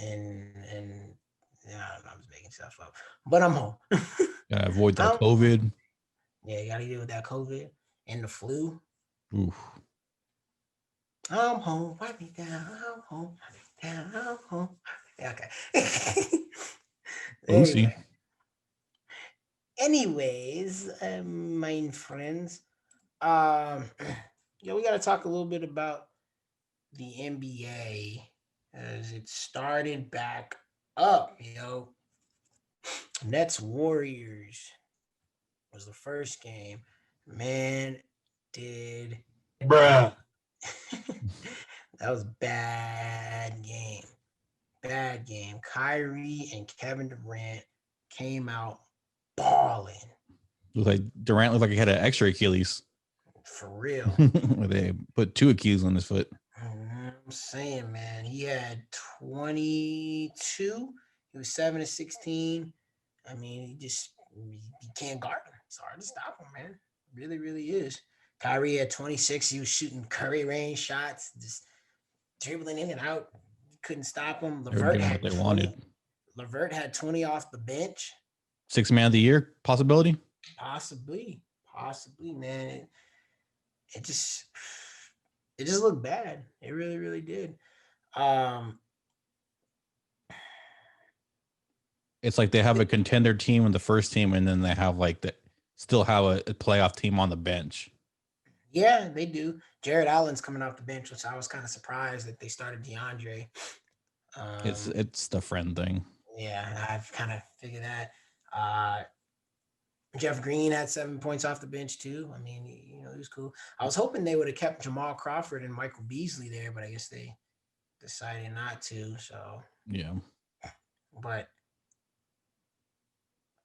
I'm just making stuff up. But I'm home. Gotta avoid that COVID. Yeah, you gotta deal with that COVID and the flu. Oof. I'm home, wipe me down. I'm home, wipe me down. I'm home. Yeah, okay. Lucy. Anyways, my friends, we gotta talk a little bit about the NBA as it started back up. Nets Warriors was the first game. Man, bruh. That was bad game. Kyrie and Kevin Durant came out balling. Looked like Durant looked like he had an extra Achilles. For real. Where they put 2 Achilles on his foot. I'm saying, man, he had 22. He was 7-16. I mean, you can't guard him. It's hard to stop him, man. Really, really is. Kyrie had 26. He was shooting Curry range shots, just dribbling in and out. Couldn't stop him. They were doing what they wanted. LeVert had 20 off the bench. 6th man of the year possibility? Possibly, man. It just looked bad. It really, really did. It's like they have a contender team in the first team, and then they have still have a playoff team on the bench. Yeah, they do. Jared Allen's coming off the bench, which I was kind of surprised that they started DeAndre. It's the friend thing. Yeah, I've kind of figured that. Jeff Green had 7 points off the bench too. I mean, he was cool. I was hoping they would have kept Jamal Crawford and Michael Beasley there, but I guess they decided not to. So yeah. But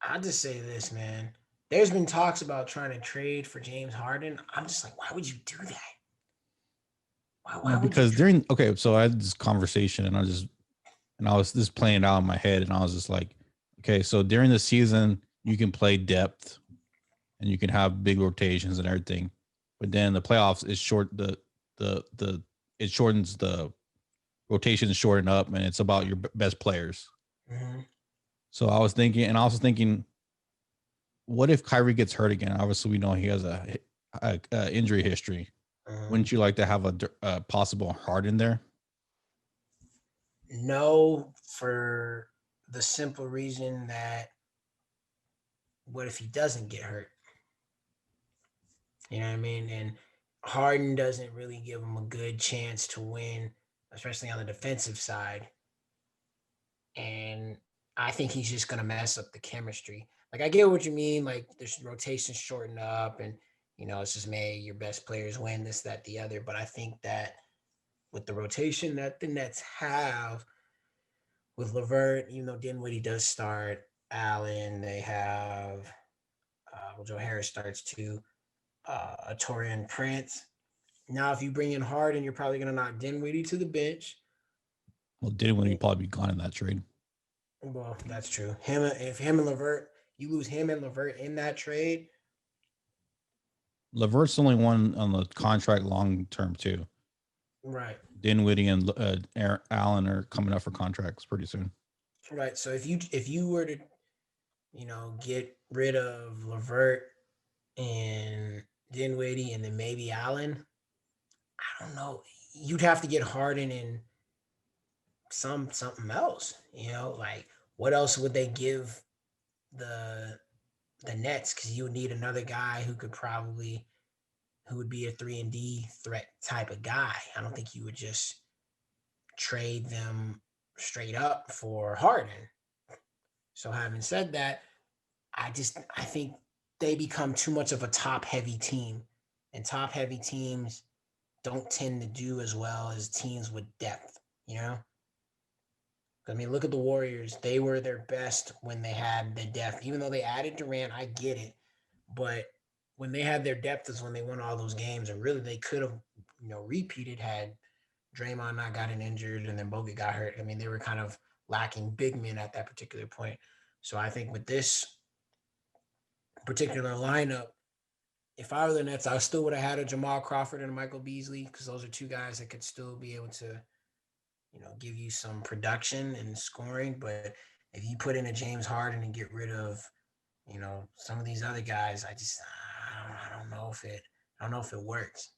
I'll just say this, man. There's been talks about trying to trade for James Harden. I'm just like, why would you do that? Why because so I had this conversation and I was just playing it out in my head, and I was just like, okay, so during the season you can play depth and you can have big rotations and everything, but then the playoffs is short. It shortens the rotations, shorten up, and it's about your best players. Mm-hmm. So I was thinking, what if Kyrie gets hurt again? Obviously, we know he has a injury history. Wouldn't you like to have a possible Harden there? No, for the simple reason that what if he doesn't get hurt? You know what I mean? And Harden doesn't really give him a good chance to win, especially on the defensive side. And I think he's just going to mess up the chemistry. Like, I get what you mean. Like, there's rotations shortened up and, it's just made your best players win this, that, the other. But I think that with the rotation that the Nets have with LeVert, even though Dinwiddie does start, Allen, they have, Joe Harris starts too, Torian Prince. Now, if you bring in Harden, you're probably going to knock Dinwiddie to the bench. Well, Dinwiddie would probably be gone in that trade. Well, that's true. If him and LeVert, you lose him and LeVert in that trade. LeVert's the only one on the contract long term too. Right. Dinwiddie and Allen are coming up for contracts pretty soon. Right. So if you were to, get rid of LeVert and Dinwiddie and then maybe Allen, I don't know. You'd have to get Harden and something else. Like what else would they give the Nets? Because you would need another guy who would be a 3-and-D threat type of guy. I don't think you would just trade them straight up for Harden. So having said that, I think they become too much of a top-heavy team, and top-heavy teams don't tend to do as well as teams with depth, I mean, look at the Warriors. They were their best when they had the depth. Even though they added Durant, I get it. But when they had their depth is when they won all those games. And really, they could have, repeated had Draymond not gotten injured and then Bogut got hurt. I mean, they were kind of lacking big men at that particular point. So I think with this particular lineup, if I were the Nets, I still would have had a Jamal Crawford and a Michael Beasley because those are two guys that could still be able to give you some production and scoring. But if you put in a James Harden and get rid of, some of these other guys, I don't know if it works.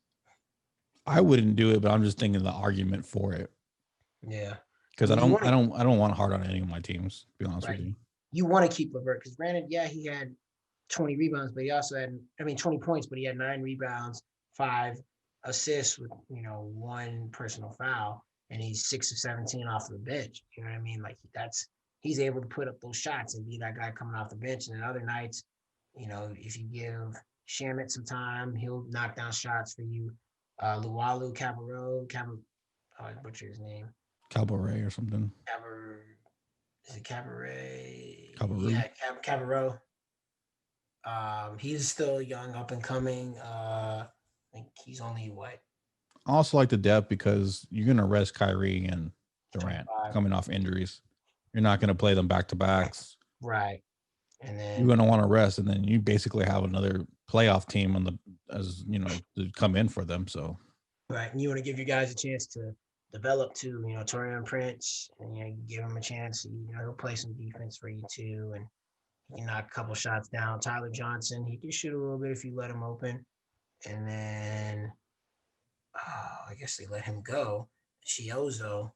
I wouldn't do it, but I'm just thinking the argument for it. Yeah. Because I don't want Harden on any of my teams, to be honest with you. You want to keep LeVert because granted, yeah, he had 20 rebounds, but he also had 20 points, but he had 9 rebounds, 5 assists with, 1 personal foul. And he's 6 of 17 off the bench. You know what I mean? Like he's able to put up those shots and be that guy coming off the bench. And then other nights, if you give Shamet some time, he'll knock down shots for you. Luwalu what's his name? Cabaret or something. Is it Cabaret? Cabaret. Yeah, Cabaret. He's still young, up and coming. I think he's only what? I also like the depth because you're going to rest Kyrie and Durant 25. coming off injuries. You're not going to play them back to backs. Right. And then You're going to want to rest, and then you basically have another playoff team on the to come in for them. So right, and you want to give your guys a chance to develop too. Torian Prince, and give him a chance. He'll play some defense for you too, and he can knock a couple shots down. Tyler Johnson, he can shoot a little bit if you let him open. And then I guess they let him go. Chiozo,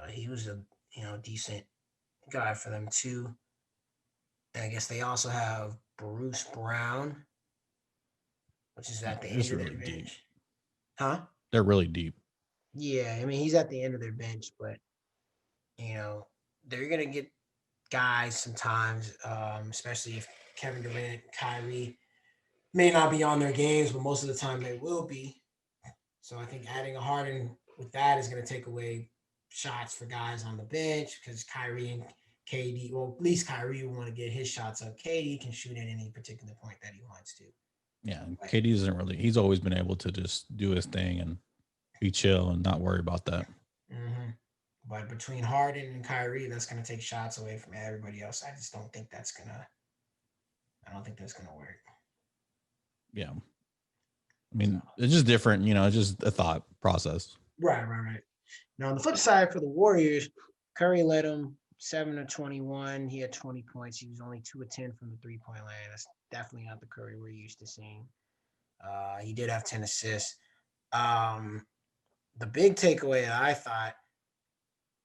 he was a decent guy for them too. And I guess they also have Bruce Brown, which is at the end of their bench. Huh? They're really deep. Yeah, I mean he's at the end of their bench, but they're gonna get guys sometimes, especially if Kevin Durant, Kyrie may not be on their games, but most of the time they will be. So I think adding a Harden with that is going to take away shots for guys on the bench because Kyrie and KD, well, at least Kyrie will want to get his shots up. KD can shoot at any particular point that he wants to. Yeah, KD isn't really. He's always been able to just do his thing and be chill and not worry about that. Mm-hmm. But between Harden and Kyrie, that's going to take shots away from everybody else. I just don't think that's gonna. I don't think that's gonna work. Yeah. I mean, it's just different, it's just a thought process. Right. Now, on the flip side, for the Warriors, Curry led them 7 of 21. He had 20 points. He was only 2 of 10 from the three-point line. That's definitely not the Curry we're used to seeing. He did have 10 assists. The big takeaway that I thought,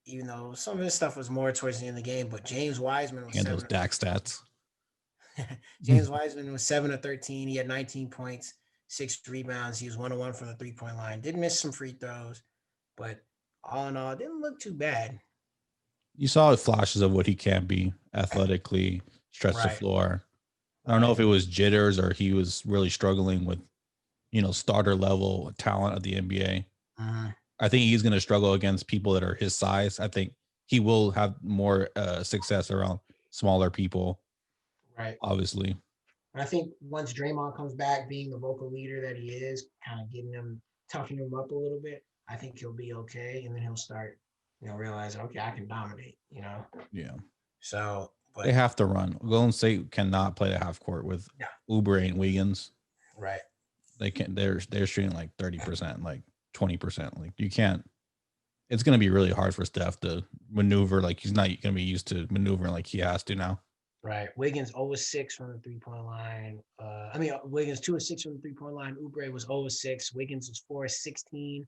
even though some of his stuff was more towards the end of the game, but James Wiseman was and those Dak stats. James Wiseman was 7 of 13. He had 19 points. 6 rebounds. He was 1-1 from the three-point line. Did miss some free throws, but all in all, didn't look too bad. You saw flashes of what he can be athletically, stretch the floor. I don't know if it was jitters or he was really struggling with, starter level talent of the NBA. Mm-hmm. I think he's going to struggle against people that are his size. I think he will have more success around smaller people. Right. Obviously. I think once Draymond comes back, being the vocal leader that he is, kind of getting him, toughening him up a little bit, I think he'll be okay. And then he'll start, realize, okay, I can dominate, Yeah. So, but they have to run. Golden State cannot play the half court with Oubre and Wiggins. Right. They can't. They're shooting like 30%, like 20%. Like you can't. It's going to be really hard for Steph to maneuver. Like he's not going to be used to maneuvering like he has to now. Right. Wiggins 0-6 from the three-point line. Wiggins 2-6 from the three-point line. Oubre was 0-6. Wiggins was 4-16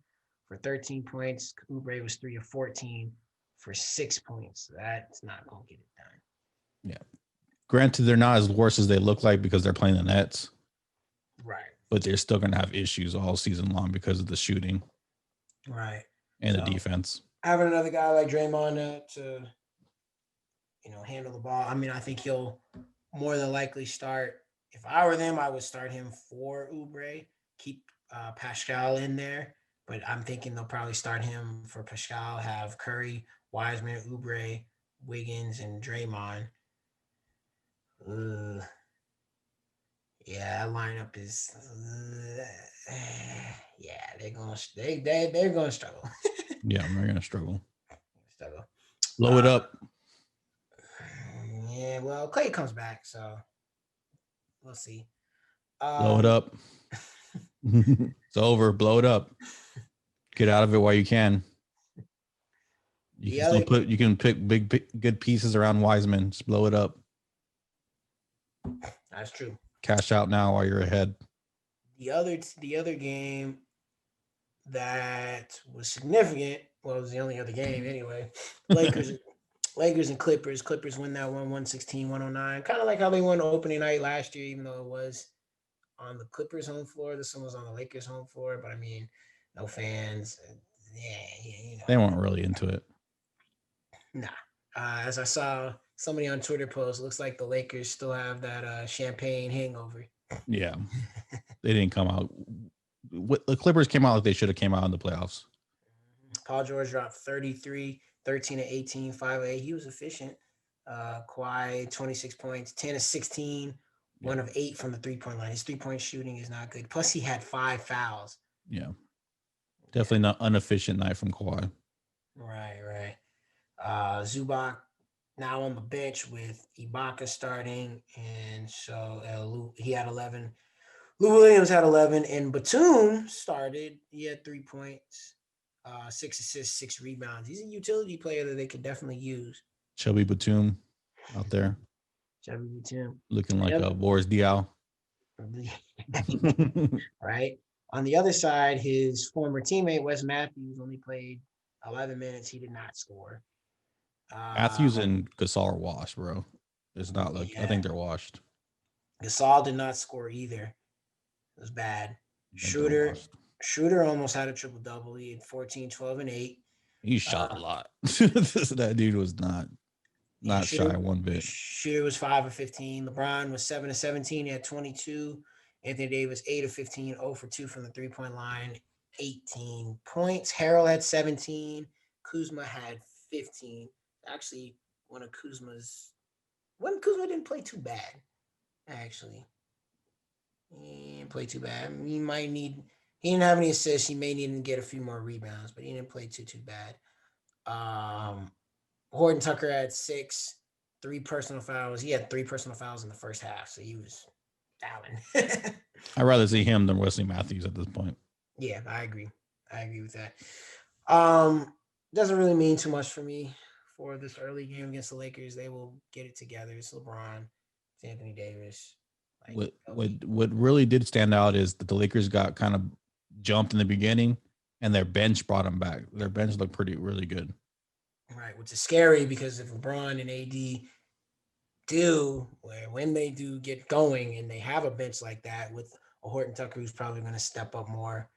for 13 points. Oubre was 3-14 for 6 points. That's not going to get it done. Yeah. Granted, they're not as worse as they look like because they're playing the Nets. Right. But they're still going to have issues all season long because of the shooting. Right. And the defense. Having another guy like Draymond to handle the ball. I mean, I think he'll more than likely start. If I were them, I would start him for Oubre, keep Pascal in there. But I'm thinking they'll probably start him for Pascal, have Curry, Wiseman, Oubre, Wiggins, and Draymond. Yeah, that lineup is. They're gonna struggle. Yeah, they're gonna struggle. Blow it up. Yeah, well, Clay comes back, so we'll see. Blow it up. It's over. Blow it up. Get out of it while you can. You can pick big, good pieces around Wiseman. Just blow it up. That's true. Cash out now while you're ahead. The other game that was significant, well, it was the only other game anyway. Lakers and Clippers. Clippers win that one 116-109. Kind of like how they won opening night last year, even though it was on the Clippers home floor. This one was on the Lakers home floor, but I mean, no fans. Yeah. They weren't really into it. Nah. As I saw somebody on Twitter post, looks like the Lakers still have that champagne hangover. Yeah. They didn't come out. The Clippers came out like they should have came out in the playoffs. Paul George dropped 33, 13 to 18, 5-8. He was efficient. Kawhi, 26 points, 10 to 16 1 of 8 from the 3-point line. His 3-point shooting is not good. Plus, he had 5 fouls. Yeah. Definitely not inefficient night from Kawhi. Right. Zubac now on the bench with Ibaka starting, and so he had 11. Lou Williams had 11, and Batum started. He had 3 points, 6 assists, 6 rebounds. He's a utility player that they could definitely use. Chubby Batum out there. Chubby Batum. Looking like a Boris Diaw. Right. On the other side, his former teammate, Wes Matthews, only played 11 minutes. He did not score. Matthews and Gasol are washed, bro. It's not like I think they're washed. Gasol did not score either. It was bad. Schroeder almost had a triple-double. He had 14, 12, and 8. He shot a lot. That dude was not shy one bit. Schroeder was 5 of 15. LeBron was 7 of 17. He had 22. Anthony Davis 8 of 15, 0 for 2 from the 3-point line, 18 points. Harrell had 17. Kuzma had 15. Actually, when Kuzma didn't play too bad. Actually, he didn't play too bad. He didn't have any assists. He may need to get a few more rebounds, but he didn't play too bad. Horton Tucker had 6, 3 personal fouls. He had 3 personal fouls in the first half, so he was down. I'd rather see him than Wesley Matthews at this point. Yeah, I agree with that. Doesn't really mean too much for me for this early game against the Lakers. They will get it together. It's LeBron, it's Anthony Davis. What really did stand out is that the Lakers got kind of jumped in the beginning, and their bench brought them back. Their bench looked really good. Right, which is scary because if LeBron and AD when they do get going and they have a bench like that with a Horton Tucker who's probably going to step up more.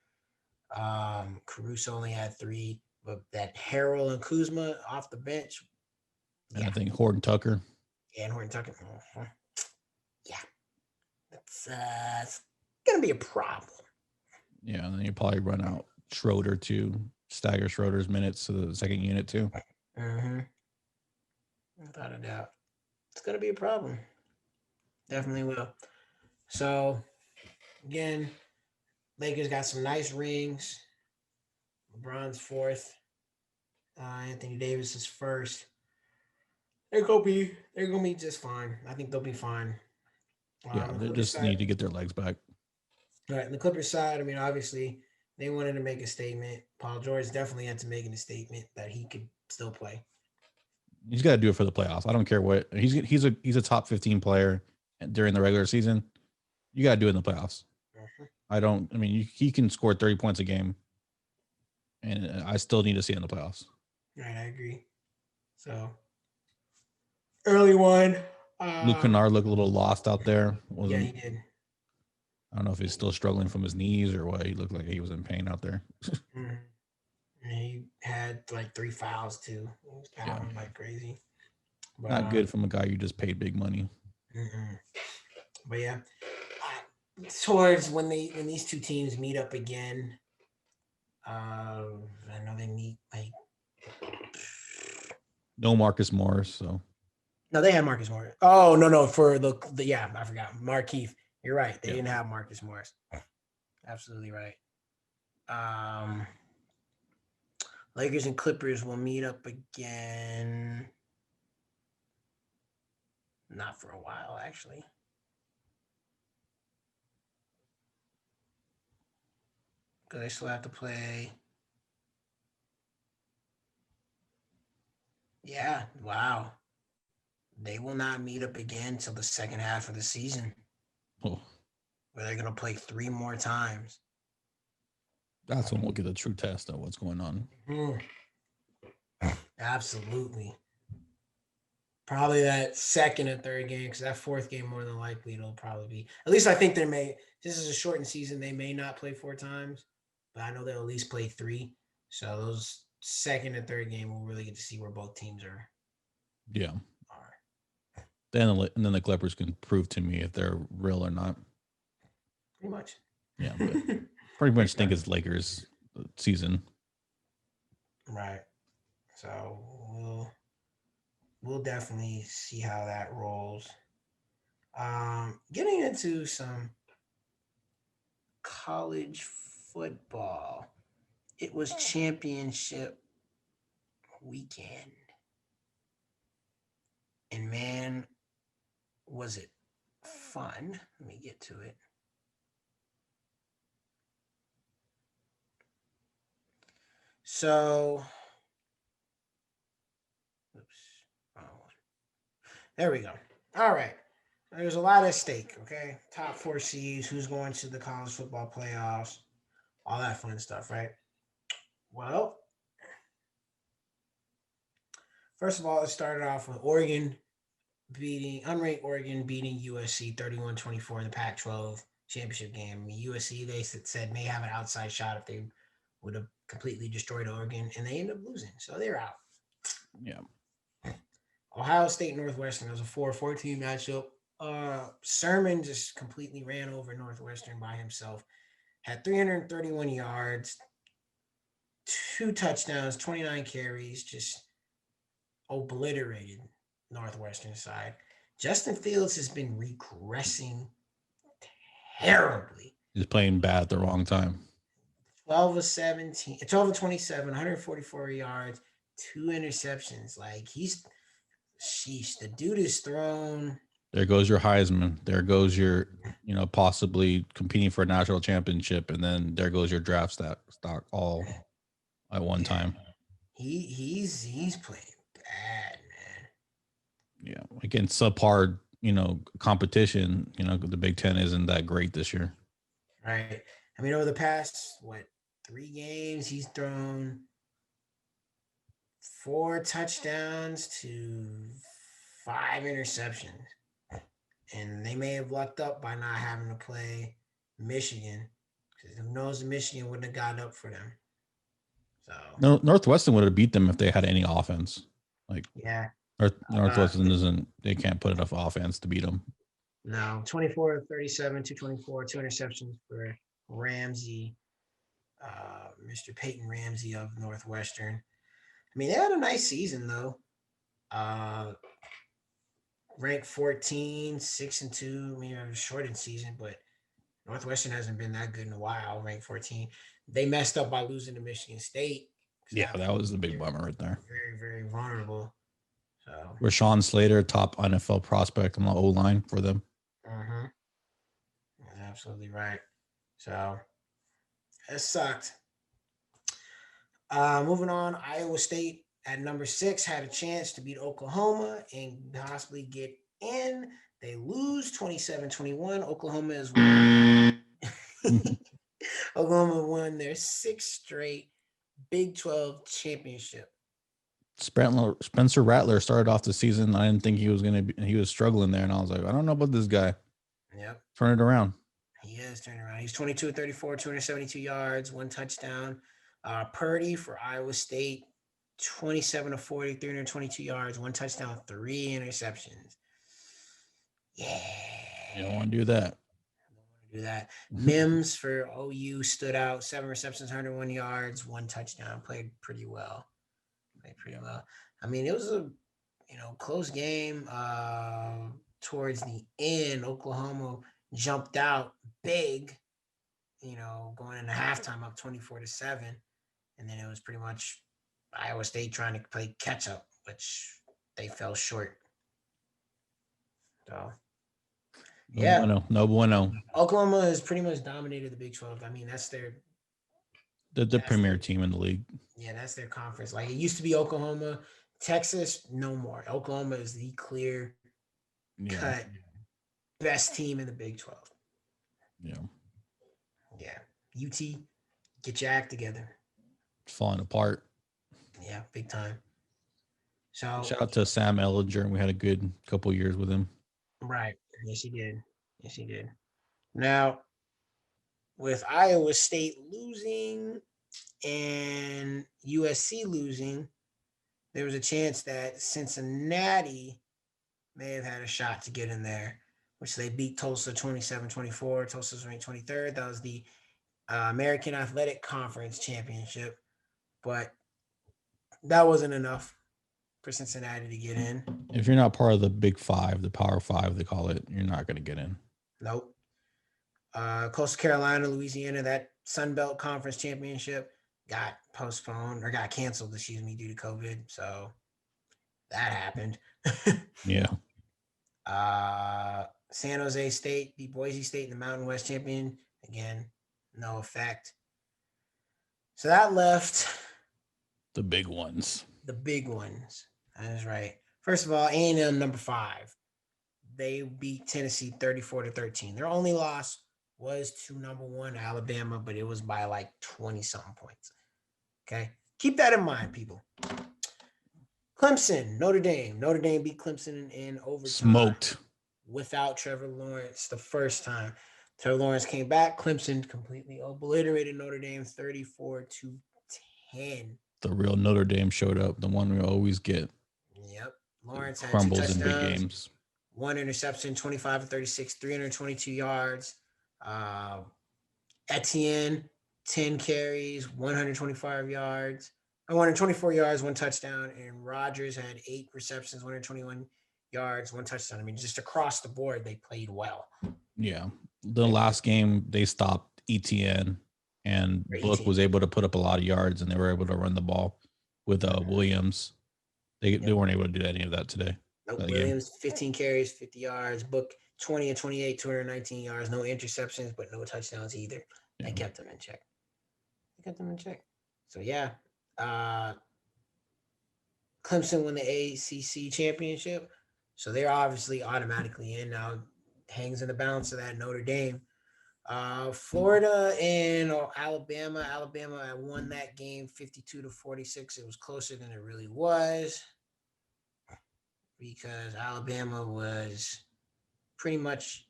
Caruso only had 3, but that Harrell and Kuzma off the bench. And I think Horton Tucker. Yeah, and Horton Tucker. Yeah. That's going to be a problem. Yeah, and then you probably run out Schroeder too. Stagger Schroeder's minutes to the second unit too. Mm-hmm. Without a doubt. It's going to be a problem. Definitely will. So, again, Lakers got some nice rings. LeBron's 4th. Anthony Davis is 1st. They're gonna be just fine. I think they'll be fine. Yeah, they just need to get their legs back. All right, on the Clippers side, I mean, obviously, they wanted to make a statement. Paul George definitely had to make a statement that he could still play. He's got to do it for the playoffs. I don't care what he's a top 15 player during the regular season. You got to do it in the playoffs. Mm-hmm. He can score 30 points a game, and I still need to see it in the playoffs. Right, I agree. So early one. Luke Kennard looked a little lost out there. Yeah, he did. I don't know if he's still struggling from his knees or what. He looked like he was in pain out there. Mm-hmm. He had like 3 fouls too. He was fouling like crazy. But, not good from a guy you just paid big money. Mm-hmm. But yeah, towards when these two teams meet up again, I know they meet like no Marcus Morris. So no, they had Marcus Morris. Oh no, for the I forgot Markieff. You're right. They didn't have Marcus Morris. Absolutely right. Lakers and Clippers will meet up again. Not for a while, actually. Because they still have to play. Yeah, wow. They will not meet up again till the second half of the season. Oh. Where they're going to play 3 more times. That's when we'll get a true test of what's going on. Mm-hmm. Absolutely. Probably that second and third game, because that fourth game, more than likely, it'll probably be. At least I think this is a shortened season. They may not play 4 times, but I know they'll at least play 3. So those second and third game, we'll really get to see where both teams are. Yeah. Then the Clippers can prove to me if they're real or not. Pretty much. Yeah. But pretty much think it's Lakers season. Right. So we'll definitely see how that rolls. Getting into some college football. It was championship weekend. And man, was it fun. Let me get to it. So, oops, wrong one. There we go. All right. There's a lot at stake, okay? Top four seeds, who's going to the college football playoffs, all that fun stuff, right? Well, first of all, it started off with unranked Oregon beating USC 31-24 in the Pac-12 championship game. I mean, USC, they said, may have an outside shot if they would have completely destroyed Oregon, and they ended up losing. So they're out. Yeah. Ohio State Northwestern was a 4-14 matchup. Sermon just completely ran over Northwestern by himself. Had 331 yards, 2 touchdowns, 29 carries, just obliterated Northwestern side. Justin Fields has been regressing terribly. He's playing bad at the wrong time. 12 of 27, 144 yards, 2 interceptions. Like sheesh, the dude is thrown. There goes your Heisman. There goes your, possibly competing for a national championship, and then there goes your draft stock all at one time. He's playing bad, man. Yeah, against subpar, competition. The Big Ten isn't that great this year. Right. I mean, over the past 3 games, he's thrown 4 touchdowns to 5 interceptions. And they may have lucked up by not having to play Michigan. Because who knows if Michigan wouldn't have gotten up for them. So No, Northwestern would have beat them if they had any offense. Yeah. Northwestern they can't put enough offense to beat them. No, 24 37, 224, 2 interceptions for Ramsey, Mr. Peyton Ramsey of Northwestern. I mean, they had a nice season though. Ranked 14, 6-2. I mean, it was a shortened season, but Northwestern hasn't been that good in a while. Ranked 14. They messed up by losing to Michigan State. Yeah, that was a big bummer right there. Very, very vulnerable. So Rashawn Slater, top NFL prospect on the O line for them. Mm-hmm. That's absolutely right. So it sucked. Moving on, Iowa State at number 6 had a chance to beat Oklahoma and possibly get in. They lose 27-21. Oklahoma is Oklahoma won their 6th straight Big 12 championship. Spencer Rattler started off the season. I didn't think he was he was struggling there, and I was like, I don't know about this guy. Yep. Turn it around. He is turning around. He's 22-34, 272 yards, 1 touchdown. Purdy for Iowa State, 27-40, 322 yards, 1 touchdown, 3 interceptions. Yeah. You don't want to do that. Do that. Mims for OU stood out, 7 receptions, 101 yards, 1 touchdown. Played pretty well. I mean, it was a close game. Towards the end, Oklahoma jumped out big. Going into halftime up 24-7, and then it was pretty much Iowa State trying to play catch up, which they fell short. So. No bueno. Oklahoma has pretty much dominated the Big 12. I mean, that's the premier team in the league. Yeah, that's their conference. Like, it used to be Oklahoma, Texas, no more. Oklahoma is the clear cut best team in the Big 12. Yeah. Yeah. UT, get your act together. It's falling apart. Yeah, big time. So shout out to Sam Ellinger, and we had a good couple years with him. Right. Yes, he did. Now, with Iowa State losing and USC losing, there was a chance that Cincinnati may have had a shot to get in there, which they beat Tulsa 27-24. Tulsa's ranked 23rd. That was the American Athletic Conference Championship, but that wasn't enough for Cincinnati to get in. If you're not part of the Big Five, the Power Five, they call it, you're not going to get in. Nope. Coastal Carolina, Louisiana, that Sun Belt Conference Championship got postponed or got canceled, due to COVID. So that happened. Yeah. San Jose State beat Boise State in the Mountain West Champion. Again, no effect. So that left the big ones. The big ones. That is right. First of all, A&M number 5. They beat Tennessee 34-13. Their only loss was to number 1 Alabama, but it was by like 20-something points. Okay? Keep that in mind, people. Clemson, Notre Dame. Notre Dame beat Clemson in overtime. Smoked. Without Trevor Lawrence the first time. Trevor Lawrence came back. Clemson completely obliterated Notre Dame 34-10. The real Notre Dame showed up. The one we always get. Yep. Lawrence had 2 crumbles touchdowns, in big games. 1 interception, 25-36, 322 yards. Etienne, 10 carries, 125 yards. 124 yards, 1 touchdown. And Rodgers had 8 receptions, 121 yards, 1 touchdown. I mean, just across the board, they played well. Yeah. The last game, they stopped ETN, and Book was able to put up a lot of yards, and they were able to run the ball with Williams. They weren't able to do any of that today. Nope. Williams, 15 carries, 50 yards. Book, 20 and 28, 219 yards. No interceptions, but no touchdowns either. They kept them in check. So, yeah. Clemson won the ACC championship. So, they're obviously automatically in now. Hangs in the balance of that Notre Dame. Florida and Alabama. Alabama won that game 52-46. It was closer than it really was because Alabama was pretty much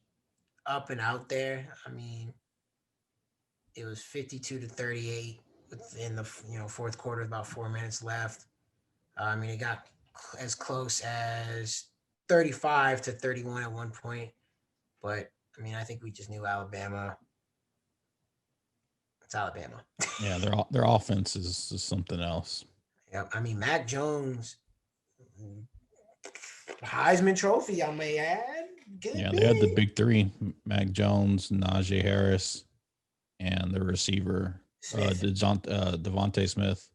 up and out there. I mean, it was 52-38 within the fourth quarter, about 4 minutes left. I mean, it got as close as 35-31 at one point, but I mean, I think we just knew Alabama. It's Alabama. Yeah, their offense is something else. Yeah, I mean, Mac Jones, Heisman Trophy, I may add. They had the big 3: Mac Jones, Najee Harris, and the receiver Devontae Smith.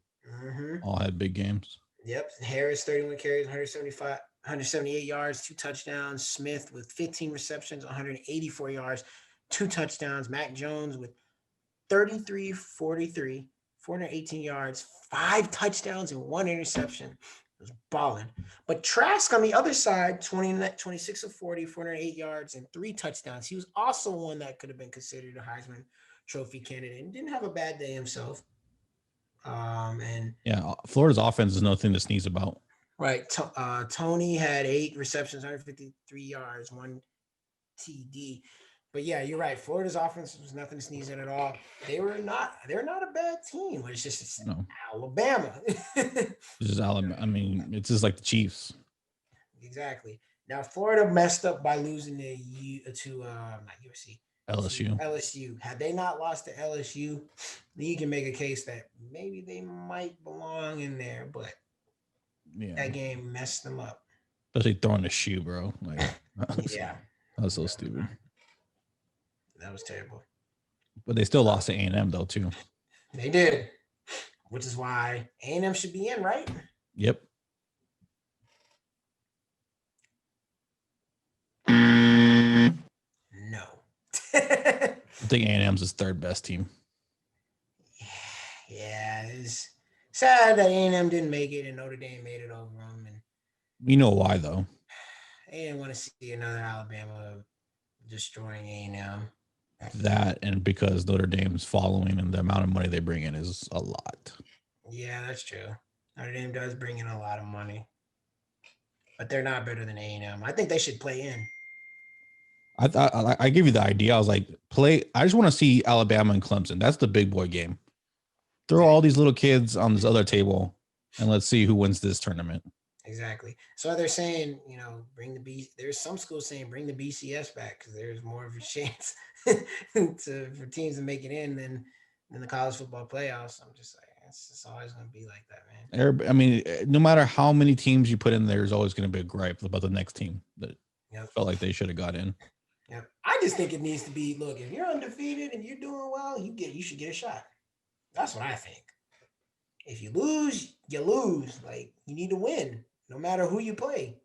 All had big games. Yep, Harris 31 carries, 178 yards, 2 touchdowns. Smith with 15 receptions, 184 yards, 2 touchdowns. Mac Jones with 33-43, 418 yards, 5 touchdowns, and 1 interception. It was balling. But Trask on the other side, 26 of 40, 408 yards, and 3 touchdowns. He was also one that could have been considered a Heisman Trophy candidate and didn't have a bad day himself. Florida's offense is nothing to sneeze about. Right. Tony had 8 receptions, 153 yards, 1 TD. But yeah, you're right. Florida's offense was nothing to sneeze at all. They're not a bad team. It's just Alabama. It's just Alabama. I mean, it's just like the Chiefs. Exactly. Now Florida messed up by losing to not USC. LSU. Had they not lost to LSU, then you can make a case that maybe they might belong in there, but that game messed them up. Especially throwing a shoe, bro. Like, that was so stupid. That was terrible. But they still lost to A&M though too. They did, which is why A&M should be in, right? Yep. No. I think A&M's his 3rd best team. Yeah, it's sad that A&M didn't make it and Notre Dame made it over them. And we know why though. I didn't want to see another Alabama destroying A&M. That and because Notre Dame's following and the amount of money they bring in is a lot. Yeah, that's true. Notre Dame does bring in a lot of money, but they're not better than A&M. I think they should play in. I give you the idea. I was like, I just want to see Alabama and Clemson. That's the big boy game. Throw all these little kids on this other table, and let's see who wins this tournament. Exactly. So they're saying, bring the B. There's some schools saying bring the BCS back because there's more of a chance for teams to make it in than the college football playoffs. I'm just like, It's always gonna be like that, man. I mean, no matter how many teams you put in, there's always going to be a gripe about the next team that felt like they should have got in. Yep. I just think it needs to be. Look, if you're undefeated and you're doing well, you should get a shot. That's what I think. If you lose, you lose. Like you need to win, no matter who you play.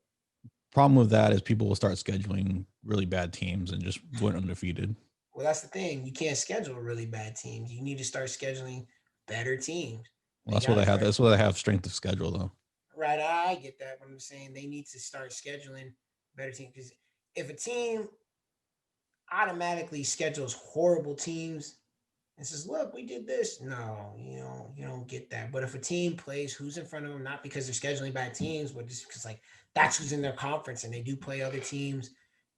Problem with that is people will start scheduling really bad teams and just going undefeated. Well, that's the thing. You can't schedule really bad teams. You need to start scheduling better teams. Well, that's what they have. That's what they have strength of schedule, though. Right, I get that. But I'm saying they need to start scheduling better teams because if a team automatically schedules horrible teams and says, "Look, we did this," no, you don't get that. But if a team plays who's in front of them, not because they're scheduling bad teams, but just because like that's who's in their conference and they do play other teams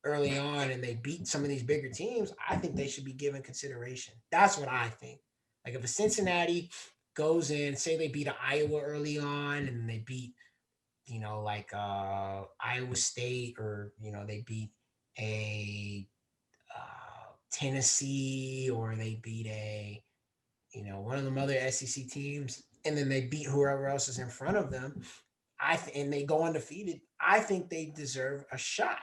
early on and they beat some of these bigger teams, I think they should be given consideration. That's what I think. Like if a Cincinnati goes in, say they beat Iowa early on and they beat, like Iowa State, or they beat a Tennessee, or they beat a one of them other SEC teams, and then they beat whoever else is in front of them. And they go undefeated. I think they deserve a shot.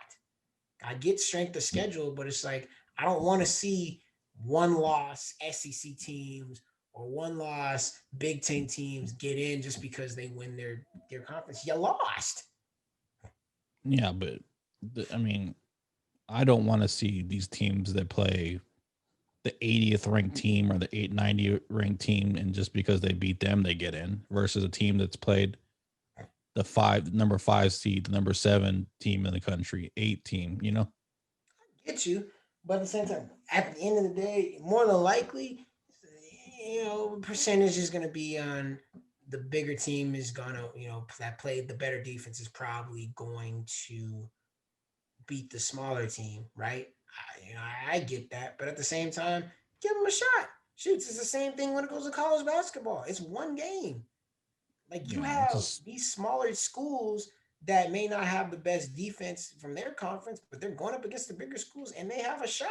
I get strength of schedule, but it's like I don't want to see one loss SEC teams or one loss Big Ten teams get in just because they win their conference. You lost. Yeah, but I mean, I don't want to see these teams that play the 80th ranked team or the 890 ranked team, and just because they beat them, they get in, versus a team that's played the number 5 seed, the number 7 team in the country, 8 team. Get you, but at the same time, at the end of the day, more than likely, percentage is going to be on the bigger team is going to, that played the better defense is probably going to beat the smaller team, right? I get that, but at the same time, give them a shot. Shoots, it's the same thing when it goes to college basketball. It's one game. Like you have these smaller schools that may not have the best defense from their conference, but they're going up against the bigger schools and they have a shot.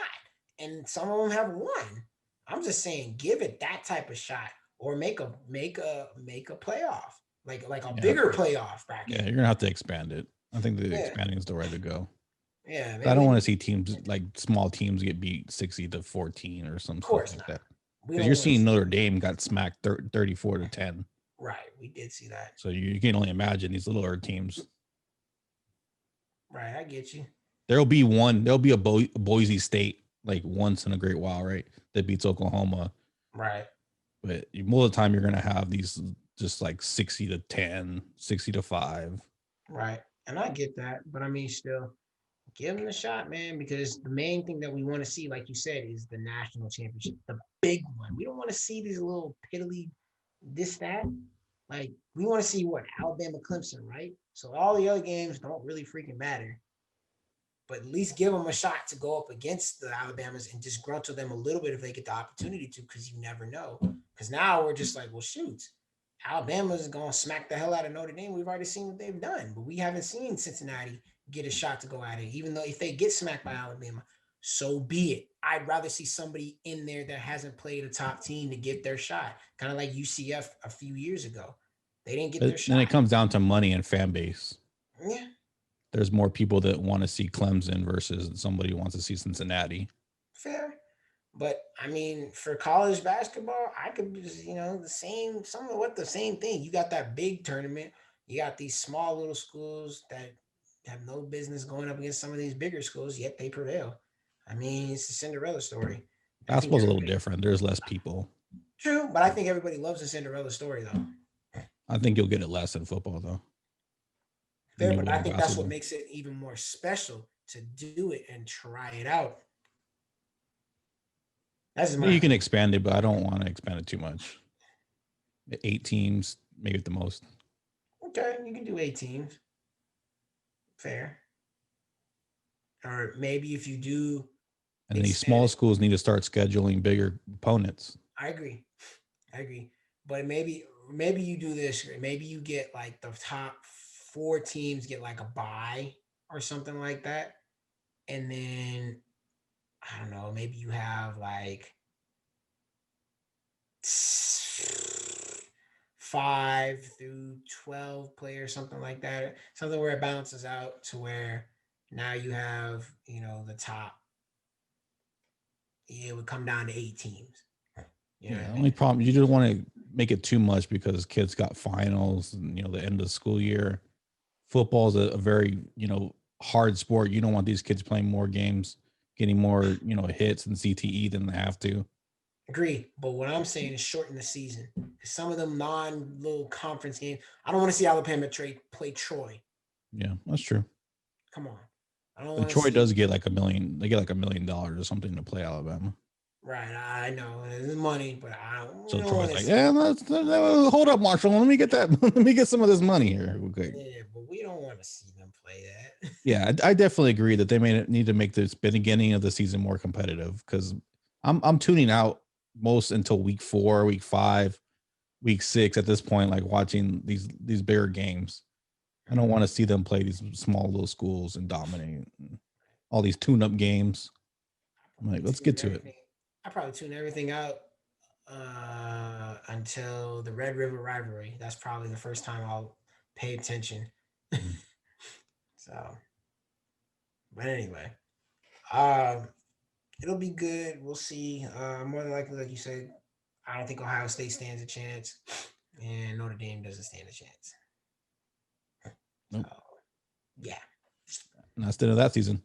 And some of them have won. I'm just saying, give it that type of shot, or make a playoff, like a bigger playoff bracket. Yeah, you're gonna have to expand it. I think the expanding is the way to go. Yeah, I don't want to see teams like small teams get beat 60-14 or some stuff like that. Because you're seeing Notre Dame got smacked 34-10. Right, we did see that. So you can only imagine these littler teams. Right, I get you. There'll be a Boise State like once in a great while, right? That beats Oklahoma. Right. But most of the time you're gonna have these just like 60-10, 60-5. Right. And I get that, but I mean still give them a shot, man, because the main thing that we want to see, like you said, is the national championship, the big one. We don't want to see these little piddly that. Like, we want to see what? Alabama, Clemson, right? So all the other games don't really freaking matter. But at least give them a shot to go up against the Alabamas and disgruntle them a little bit if they get the opportunity to, because you never know. Because now we're just like, well, shoot, Alabama's going to smack the hell out of Notre Dame. We've already seen what they've done, but we haven't seen Cincinnati get a shot to go at it. Even though if they get smacked by Alabama, so be it. I'd rather see somebody in there that hasn't played a top team to get their shot. Kind of like UCF a few years ago. They didn't get their shot. And it comes down to money and fan base. Yeah. There's more people that want to see Clemson versus somebody who wants to see Cincinnati. Fair. But I mean, for college basketball, I could just, the same thing. You got that big tournament. You got these small little schools that have no business going up against some of these bigger schools, yet they prevail. I mean, it's a Cinderella story. Basketball's a little different. There's less people. True, but I think everybody loves a Cinderella story, though. I think you'll get it less in football, though. Fair, but I think that's what makes it even more special to do it and try it out. You can expand it, but I don't want to expand it too much. 8 teams, maybe at the most. Okay, you can do 8 teams. Fair. Or maybe if you do. And these small schools need to start scheduling bigger opponents. I agree. But maybe you do this. Maybe you get like the top 4 teams get like a bye or something like that. And then, I don't know, maybe you have like 5 through 12 players, something like that. Something where it balances out to where now you have, the top. It would come down to 8 teams. The only problem, you don't want to make it too much because kids got finals and, the end of the school year. Football is a very, hard sport. You don't want these kids playing more games, getting more, hits and CTE than they have to. Agreed. But what I'm saying is shorten the season. Some of them non-little conference games. I don't want to see Alabama play Troy. Yeah, that's true. Come on. I don't want to Troy see. does get like $1 million. They get like $1 million or something to play Alabama. Right, I know it's money, but I so don't Troy's like, yeah, hold up, Marshall. Let me get that. Let me get some of this money here. Okay. Yeah, but we don't want to see them play that. Yeah, I definitely agree that they may need to make this beginning of the season more competitive because I'm tuning out most until week 4, week 5, week 6 at this point, like watching these bigger games. I don't want to see them play these small little schools and dominate all these tune-up games. I'm like, let's get to it. I probably tune everything out until the Red River rivalry. That's probably the first time I'll pay attention. So, but anyway, it'll be good. We'll see. More than likely, like you said, I don't think Ohio State stands a chance, and Notre Dame doesn't stand a chance. Nope. So, yeah. Not the end of that season.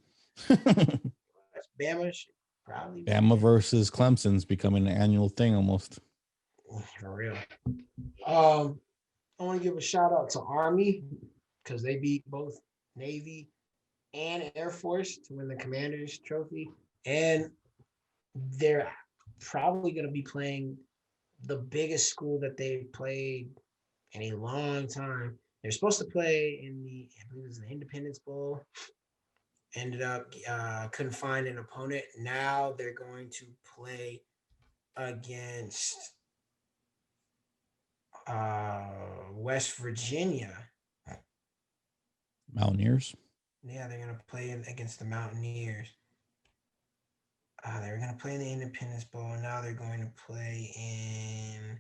Bama should probably. Bama versus Clemson's becoming an annual thing almost. For real. I want to give a shout out to Army because they beat both Navy and Air Force to win the Commander's Trophy, and they're probably going to be playing the biggest school that they've played in a long time. They're supposed to play in I believe it was the Independence Bowl. Ended up couldn't find an opponent. Now they're going to play against West Virginia. Mountaineers. Yeah, they're gonna play against the Mountaineers. They were gonna play in the Independence Bowl. Now they're going to play in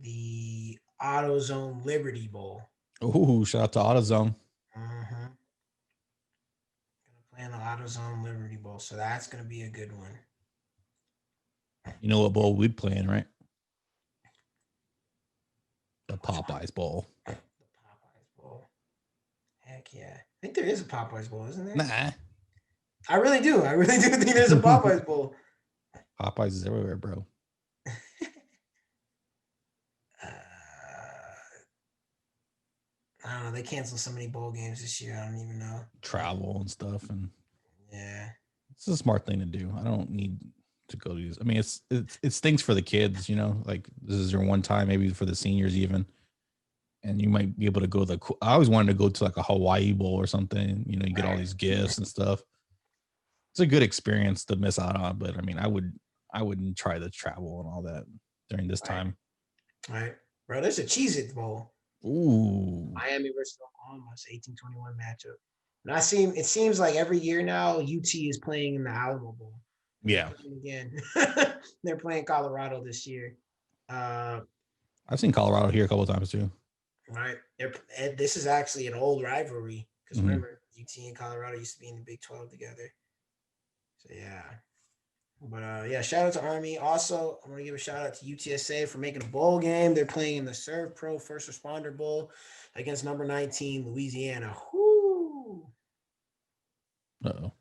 the AutoZone Liberty Bowl. Oh, shout out to AutoZone. Mm-hmm. Gonna play in the AutoZone Liberty Bowl, so that's gonna be a good one. You know what bowl we'd play in, right? The Popeyes Bowl. The Popeyes Bowl. Heck yeah. I think there is a Popeyes Bowl, isn't there? Nah. I really do. I really do think there's a Popeyes Bowl. Popeyes is everywhere, bro. I don't know. They canceled so many bowl games this year. I don't even know. Travel and stuff, and yeah, it's a smart thing to do. I don't need to go to these. I mean, it's things for the kids, like this is your one time, maybe for the seniors even, and you might be able to go I always wanted to go to like a Hawaii Bowl or something. You get all these gifts and stuff. It's a good experience to miss out on, but I mean, I wouldn't try to travel and all that during this time. All right, bro. There's a Cheez-It Bowl. Ooh. Miami versus Oklahoma. It's 1821 matchup. And it seems like every year now UT is playing in the Alamo Bowl. Yeah. Again, they're playing Colorado this year. I've seen Colorado here a couple of times too. Right. This is actually an old rivalry because remember UT and Colorado used to be in the Big 12 together. So yeah. But yeah, shout out to Army. Also, I want to give a shout out to UTSA for making a bowl game. They're playing in the Serve Pro First Responder Bowl against number 19 Louisiana. Whoo! Uh-oh.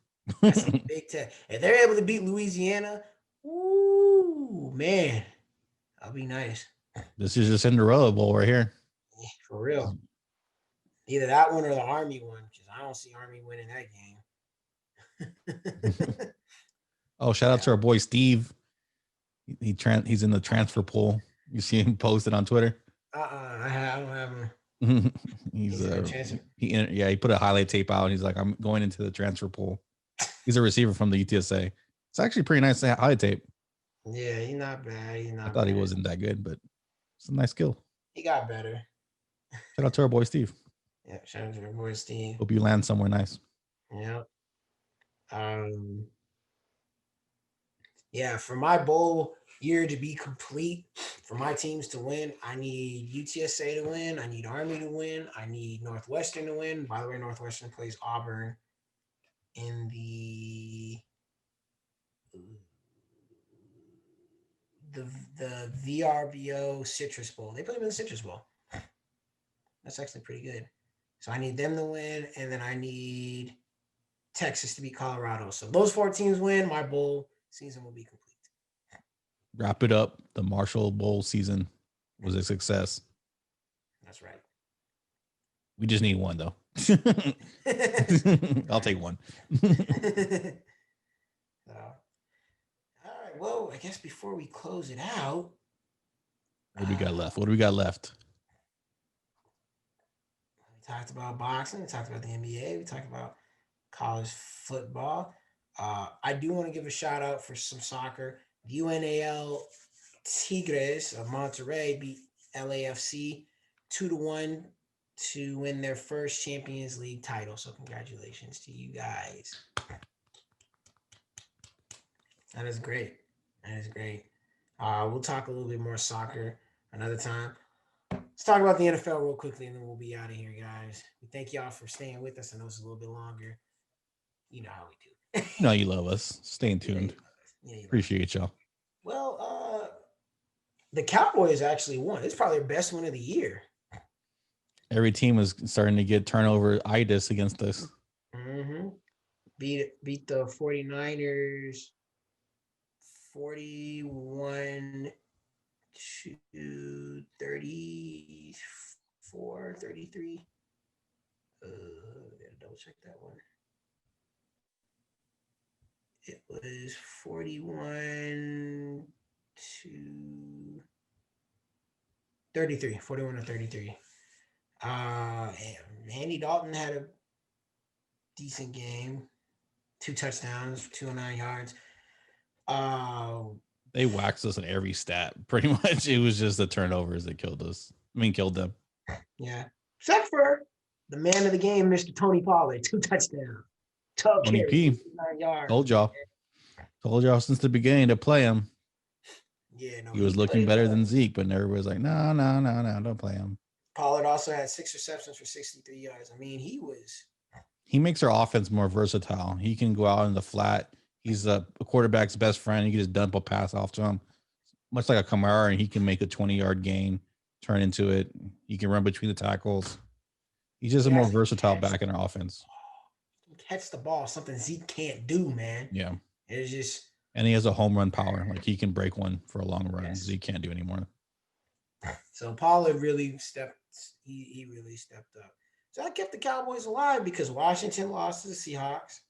That's a big test. If they're able to beat Louisiana, ooh, man, that'll be nice. This is a Cinderella Bowl right here. Yeah, for real. Either that one or the Army one, because I don't see Army winning that game. Oh, shout out to our boy Steve. He's in the transfer pool. You see him posted on Twitter. I don't have him. He put a highlight tape out. And he's like, I'm going into the transfer pool. He's a receiver from the UTSA. It's actually pretty nice highlight tape. Yeah, he's not bad. I thought he wasn't that good, but it's a nice skill. He got better. Shout out to our boy Steve. Yeah, shout out to our boy Steve. Hope you land somewhere nice. Yeah. Yeah, for my bowl year to be complete for my teams to win, I need UTSA to win. I need Army to win. I need Northwestern to win. By the way, Northwestern plays Auburn in the VRBO Citrus Bowl. They play them in the Citrus Bowl. That's actually pretty good. So I need them to win, and then I need Texas to beat Colorado. So those 4 teams win, my bowl season will be complete. Wrap it up. The Marshall Bowl season was a success. That's right. We just need one though. I'll take one. All right. Well, I guess before we close it out, What do we got left? What do we got left? We talked about boxing. We talked about the NBA. We talked about college football. I do want to give a shout out for some soccer. UNAL Tigres of Monterrey beat LAFC 2-1 to win their first Champions League title. So congratulations to you guys. That is great. That is great. We'll talk a little bit more soccer another time. Let's talk about the NFL real quickly, and then we'll be out of here, guys. We thank y'all for staying with us. I know it's a little bit longer. You know how we do. You know you love us. Staying tuned. Yeah, Appreciate y'all. Well, the Cowboys actually won. It's probably their best win of the year. Every team is starting to get turnover-itis against us. Mm-hmm. Beat the 49ers 41 to 34, 33. Gotta double check that one. It was 41 to 33. 41 to 33. Andy Dalton had a decent game. 2 touchdowns, 209 yards. They waxed us in every stat. Pretty much, it was just the turnovers that killed us. Killed them. Yeah. Except for the man of the game, Mr. Tony Pollard, 2 touchdowns. 12 carries, 9 yards. Told y'all since the beginning to play him. Yeah, no, he was looking better than Zeke, but everybody's like, no, don't play him. Pollard also had 6 receptions for 63 yards. I mean, he makes our offense more versatile. He can go out in the flat. He's a quarterback's best friend. You can just dump a pass off to him, much like a Kamara, and he can make a 20-yard gain, turn into it. He can run between the tackles. He's just a more versatile back in our offense. Catch the ball, something Zeke can't do, man. Yeah. It's just. And he has a home run power. Like, he can break one for a long run. Zeke can't do anymore. So Pollard really he really stepped up. So I kept the Cowboys alive because Washington lost to the Seahawks.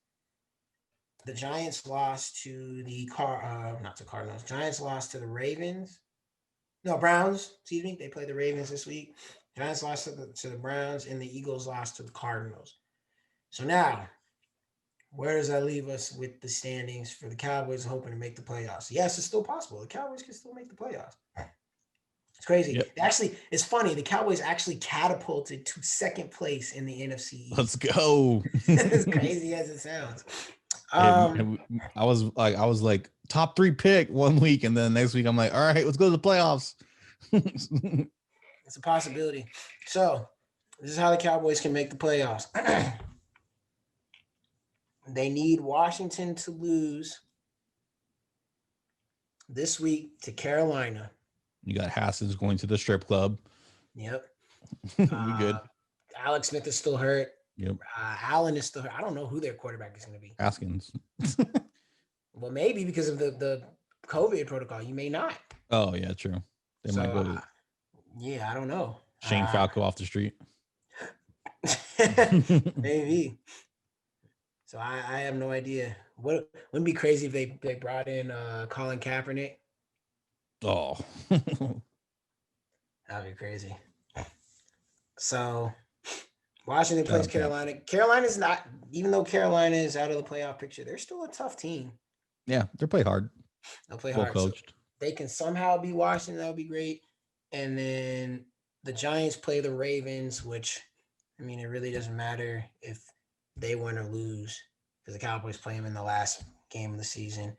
The Giants lost to the Cardinals. Giants lost to the Ravens. No, Browns. Excuse me. They played the Ravens this week. Giants lost to the Browns, and the Eagles lost to the Cardinals. So now, where does that leave us with the standings for the Cowboys hoping to make the playoffs? Yes, it's still possible. The Cowboys can still make the playoffs. It's crazy. Yep. Actually, it's funny. The Cowboys actually catapulted to second place in the NFC East. Let's go. As crazy as it sounds. I was like top 3 pick one week, and then next week I'm like, all right, let's go to the playoffs. It's a possibility. So this is how the Cowboys can make the playoffs. They need Washington to lose this week to Carolina. You got Haskins going to the strip club. Yep. We good. Alex Smith is still hurt. Yep. Allen is still hurt. I don't know who their quarterback is going to be. Haskins. Well, maybe because of the COVID protocol. You may not. Oh, yeah, true. They might go to yeah, I don't know. Shane Falco off the street. Maybe. So I have no idea. Wouldn't it be crazy if they brought in Colin Kaepernick? Oh. That'd be crazy. So Washington plays Carolina. Carolina's not, even though Carolina is out of the playoff picture, they're still a tough team. Yeah, they play hard. They'll play hard. Coached. So they can somehow beat Washington. That would be great. And then the Giants play the Ravens, which, I mean, it really doesn't matter if they win or lose because the Cowboys play them in the last game of the season.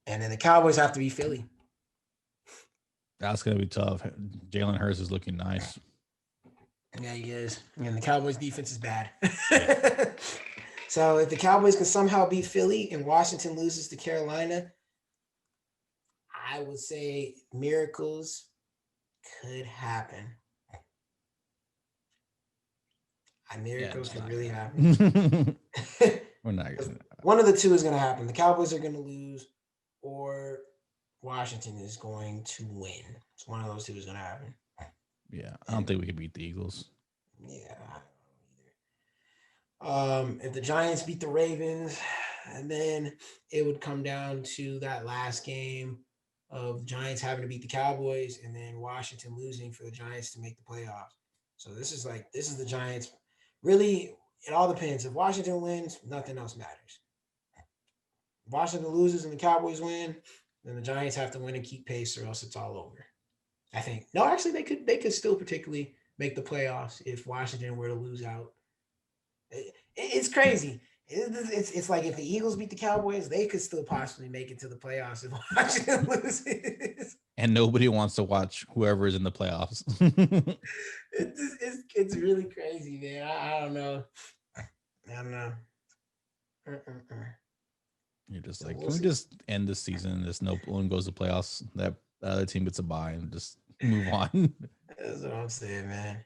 And then the Cowboys have to beat Philly. That's gonna be tough. Jalen Hurts is looking nice. Yeah, he is. And the Cowboys defense is bad. So if the Cowboys can somehow beat Philly and Washington loses to Carolina, I would say miracles could happen. Miracles could really happen. We're not gonna. One of the two is going to happen. The Cowboys are going to lose, or Washington is going to win. It's one of those two is going to happen. Yeah, I don't think we can beat the Eagles. Yeah, I don't know either. If the Giants beat the Ravens, and then it would come down to that last game of the Giants having to beat the Cowboys, and then Washington losing for the Giants to make the playoffs. So this is the Giants. Really, it all depends. If Washington wins, nothing else matters. If Washington loses and the Cowboys win, then the Giants have to win and keep pace, or else it's all over. I think. No, actually, they could still particularly make the playoffs if Washington were to lose out. It's crazy. It's like if the Eagles beat the Cowboys, they could still possibly make it to the playoffs if Washington loses. And nobody wants to watch whoever is in the playoffs. It's really crazy, man. I don't know. I don't know. You're just like, can we just end this season? This no one goes to playoffs. That other team gets a bye and just move on. That's what I'm saying, man.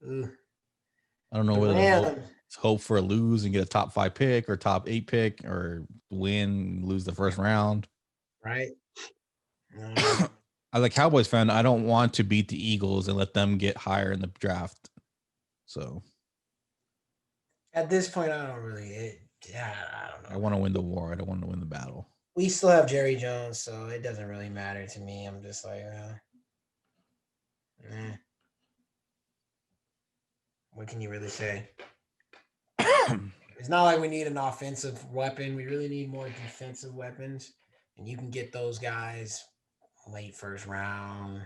Ooh. I don't know whether to hope for a lose and get a top 5 pick or top 8 pick, or win, lose the first round. Right. As a Cowboys fan, I don't want to beat the Eagles and let them get higher in the draft. So at this point, I don't really. I don't know. I want to win the war. I don't want to win the battle. We still have Jerry Jones, so it doesn't really matter to me. I'm just like, what can you really say? It's not like we need an offensive weapon. We really need more defensive weapons. And you can get those guys late first round.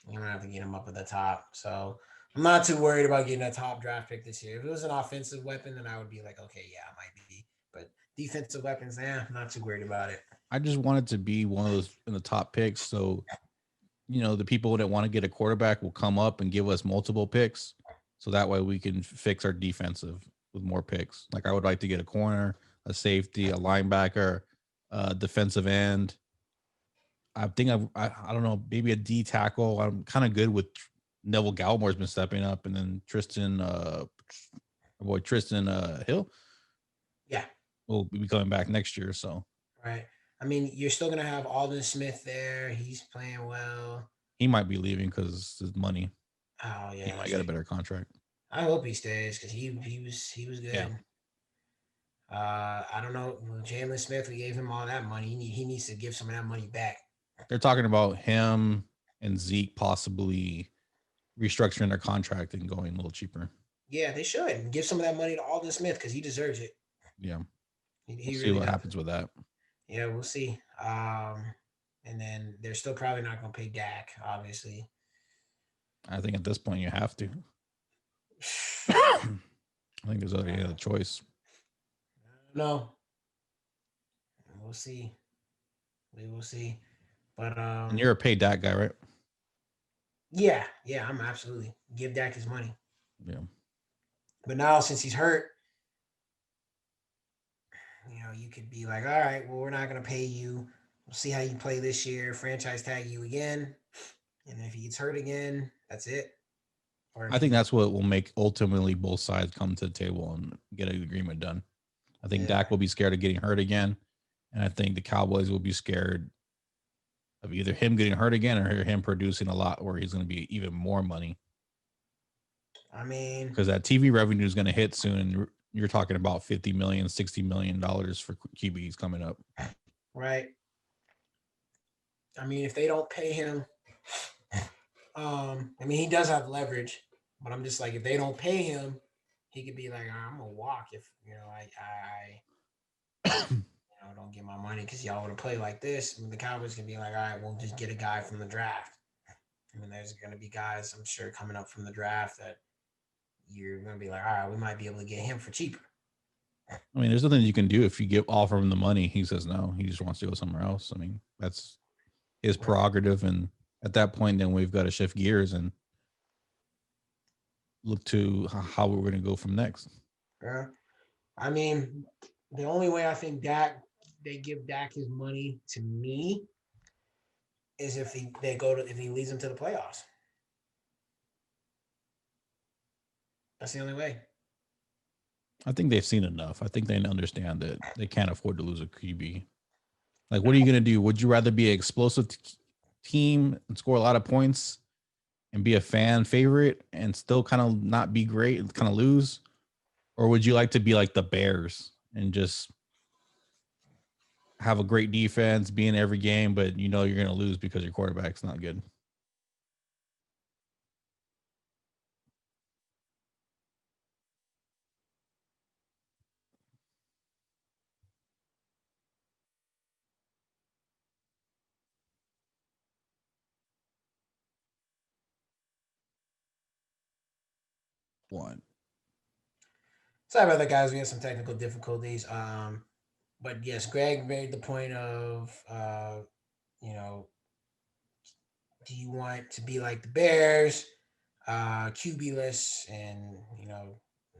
You don't have to get them up at the top. So I'm not too worried about getting a top draft pick this year. If it was an offensive weapon, then I would be like, okay, yeah, it might be. But defensive weapons, I'm not too worried about it. I just wanted to be one of those in the top picks. So, the people that want to get a quarterback will come up and give us multiple picks. So that way we can fix our defensive with more picks. Like I would like to get a corner, a safety, a linebacker, a defensive end. I think I don't know, maybe a D tackle. I'm kind of good with Neville Gallimore's been stepping up, and then Tristan Hill. Yeah. Will be coming back next year. So right. I mean, you're still gonna have Aldon Smith there. He's playing well. He might be leaving because his money. Oh yeah. He might get a better contract. I hope he stays because he was good. Yeah. I don't know. Jalen Smith, we gave him all that money. He needs to give some of that money back. They're talking about him and Zeke possibly restructuring their contract and going a little cheaper. Yeah, they should give some of that money to Aldon Smith because he deserves it. Yeah. We'll really see what happens with that. Yeah, we'll see. And then they're still probably not going to pay Dak, obviously. I think at this point you have to. I think there's already a choice. No. We'll see. We will see. But and you're a paid Dak guy, right? Yeah, I'm absolutely give Dak his money. Yeah. But now since he's hurt, you could be like, all right, well, we're not gonna pay you. We'll see how you play this year, franchise tag you again. And if he gets hurt again, that's it. I think that's what will make ultimately both sides come to the table and get an agreement done. I think Dak will be scared of getting hurt again. And I think the Cowboys will be scared of either him getting hurt again or him producing a lot where he's going to be even more money. I mean, because that TV revenue is going to hit soon. And you're talking about $50 million, $60 million for QBs coming up. Right. I mean, if they don't pay him, I mean, he does have leverage, but I'm just like, if they don't pay him, he could be like, I'm gonna walk if I don't get my money because y'all want to play like this. I mean, the Cowboys can be like, all right, we'll just get a guy from the draft. I mean, there's gonna be guys I'm sure coming up from the draft that you're gonna be like, all right, we might be able to get him for cheaper. I mean, there's nothing you can do if you offer him the money. He says no. He just wants to go somewhere else. I mean, that's his prerogative, and at that point, then we've got to shift gears and look to how we're going to go from next. Yeah. I mean, the only way I think they give Dak his money to me is if if he leads them to the playoffs. That's the only way. I think they've seen enough. I think they understand that they can't afford to lose a QB. Like, what are you going to do? Would you rather be an explosive team and score a lot of points and be a fan favorite and still kind of not be great and kind of lose? Or would you like to be like the Bears and just have a great defense, be in every game, but you know you're going to lose because your quarterback's not good? One. Sorry about that, guys. We had some technical difficulties. But yes, Greg made the point of, you know, do you want to be like the Bears, QB-less, and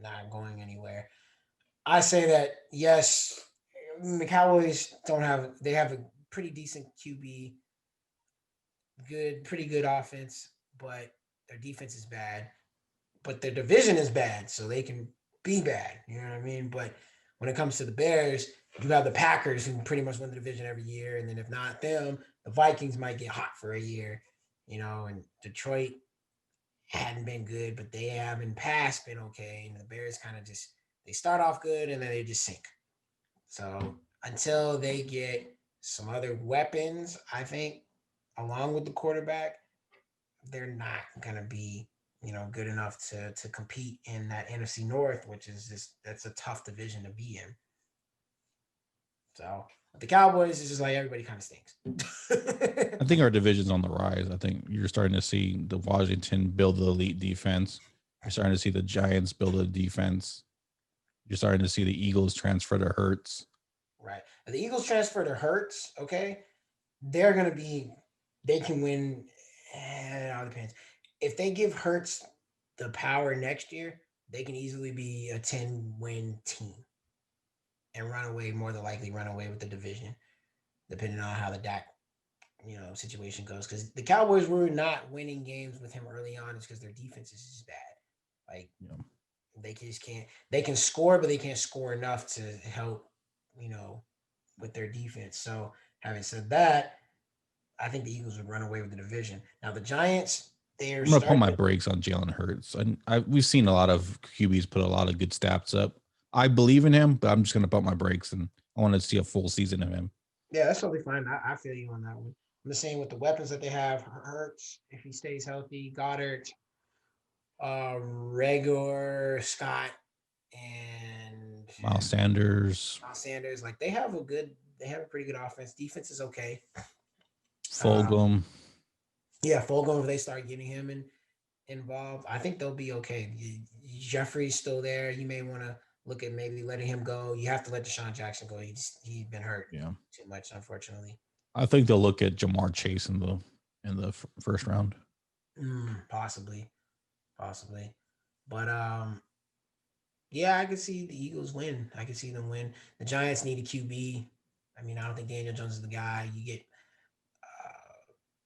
not going anywhere? I say that yes, the Cowboys they have a pretty decent QB, pretty good offense, but their defense is bad. But their division is bad, so they can be bad. You know what I mean? But when it comes to the Bears, you have the Packers who pretty much win the division every year, and then if not them, the Vikings might get hot for a year. And Detroit hadn't been good, but they have in past been okay. And the Bears kind of just they start off good and then they just sink. So until they get some other weapons, I think, along with the quarterback, they're not gonna be good enough to compete in that NFC North, which is that's a tough division to be in. So the Cowboys is just like everybody kind of stinks. I think our division's on the rise. I think you're starting to see the Washington build the elite defense. You're starting to see the Giants build a defense. You're starting to see the Eagles transfer to Hurts. Right. The Eagles transfer to Hurts, okay? They can win. It all depends. If they give Hurts the power next year, they can easily be a 10-win team and more than likely run away with the division, depending on how the Dak situation goes. Because the Cowboys were not winning games with him early on, it's because their defense is just bad. Like they just can't. They can score, but they can't score enough to help. With their defense. So having said that, I think the Eagles would run away with the division. Now the Giants, they're I'm gonna put starting my brakes on Jalen Hurts. And we've seen a lot of QBs put a lot of good stats up. I believe in him, but I'm just gonna put my brakes and I want to see a full season of him. Yeah, that's totally fine. I feel you on that one. I'm the same with the weapons that they have. Hurts, if he stays healthy, Goddard, Regular, Scott, and Miles Sanders. Like they have a pretty good offense. Defense is okay. Fulgham. Yeah, Fulgham, if they start getting him involved, I think they'll be okay. Jeffrey's still there. You may want to look at maybe letting him go. You have to let Deshaun Jackson go. He's been hurt too much, unfortunately. I think they'll look at Jamar Chase in the first round. Possibly, but yeah, I could see the Eagles win. I could see them win. The Giants need a QB. I mean, I don't think Daniel Jones is the guy. You get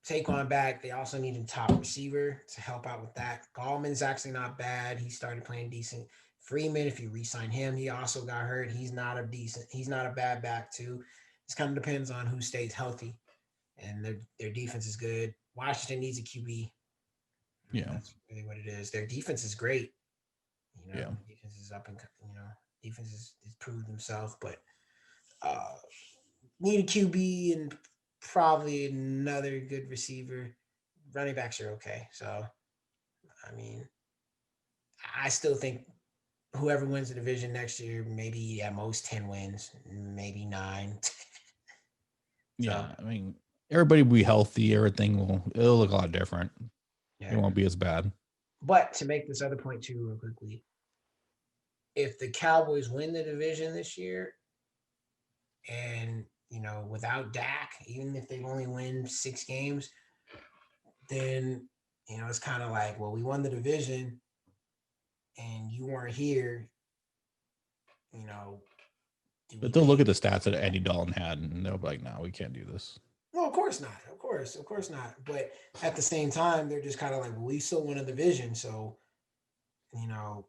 Saquon back. They also need a top receiver to help out with that. Gallman's actually not bad. He started playing decent. Freeman, if you re-sign him, he also got hurt. He's not a bad back too. This kind of depends on who stays healthy. And their defense is good. Washington needs a QB. Yeah. That's really what it is. Their defense is great. Yeah. Defense is up and defense is proved themselves, but need a QB and probably another good receiver. Running backs are okay. So, I mean, I still think whoever wins the division next year, maybe at most 10 wins, maybe 9. Yeah. I mean, everybody will be healthy. It'll look a lot different. Yeah. It won't be as bad. But to make this other point too, real quickly, if the Cowboys win the division this year and, without Dak, even if they only win 6 games, then it's kind of like, well, we won the division, and you weren't here. But they'll look at the stats that Andy Dalton had, and they'll be like, "No, we can't do this." No, of course not. Of course not. But at the same time, they're just kind of like, well, we still won a division, so you know,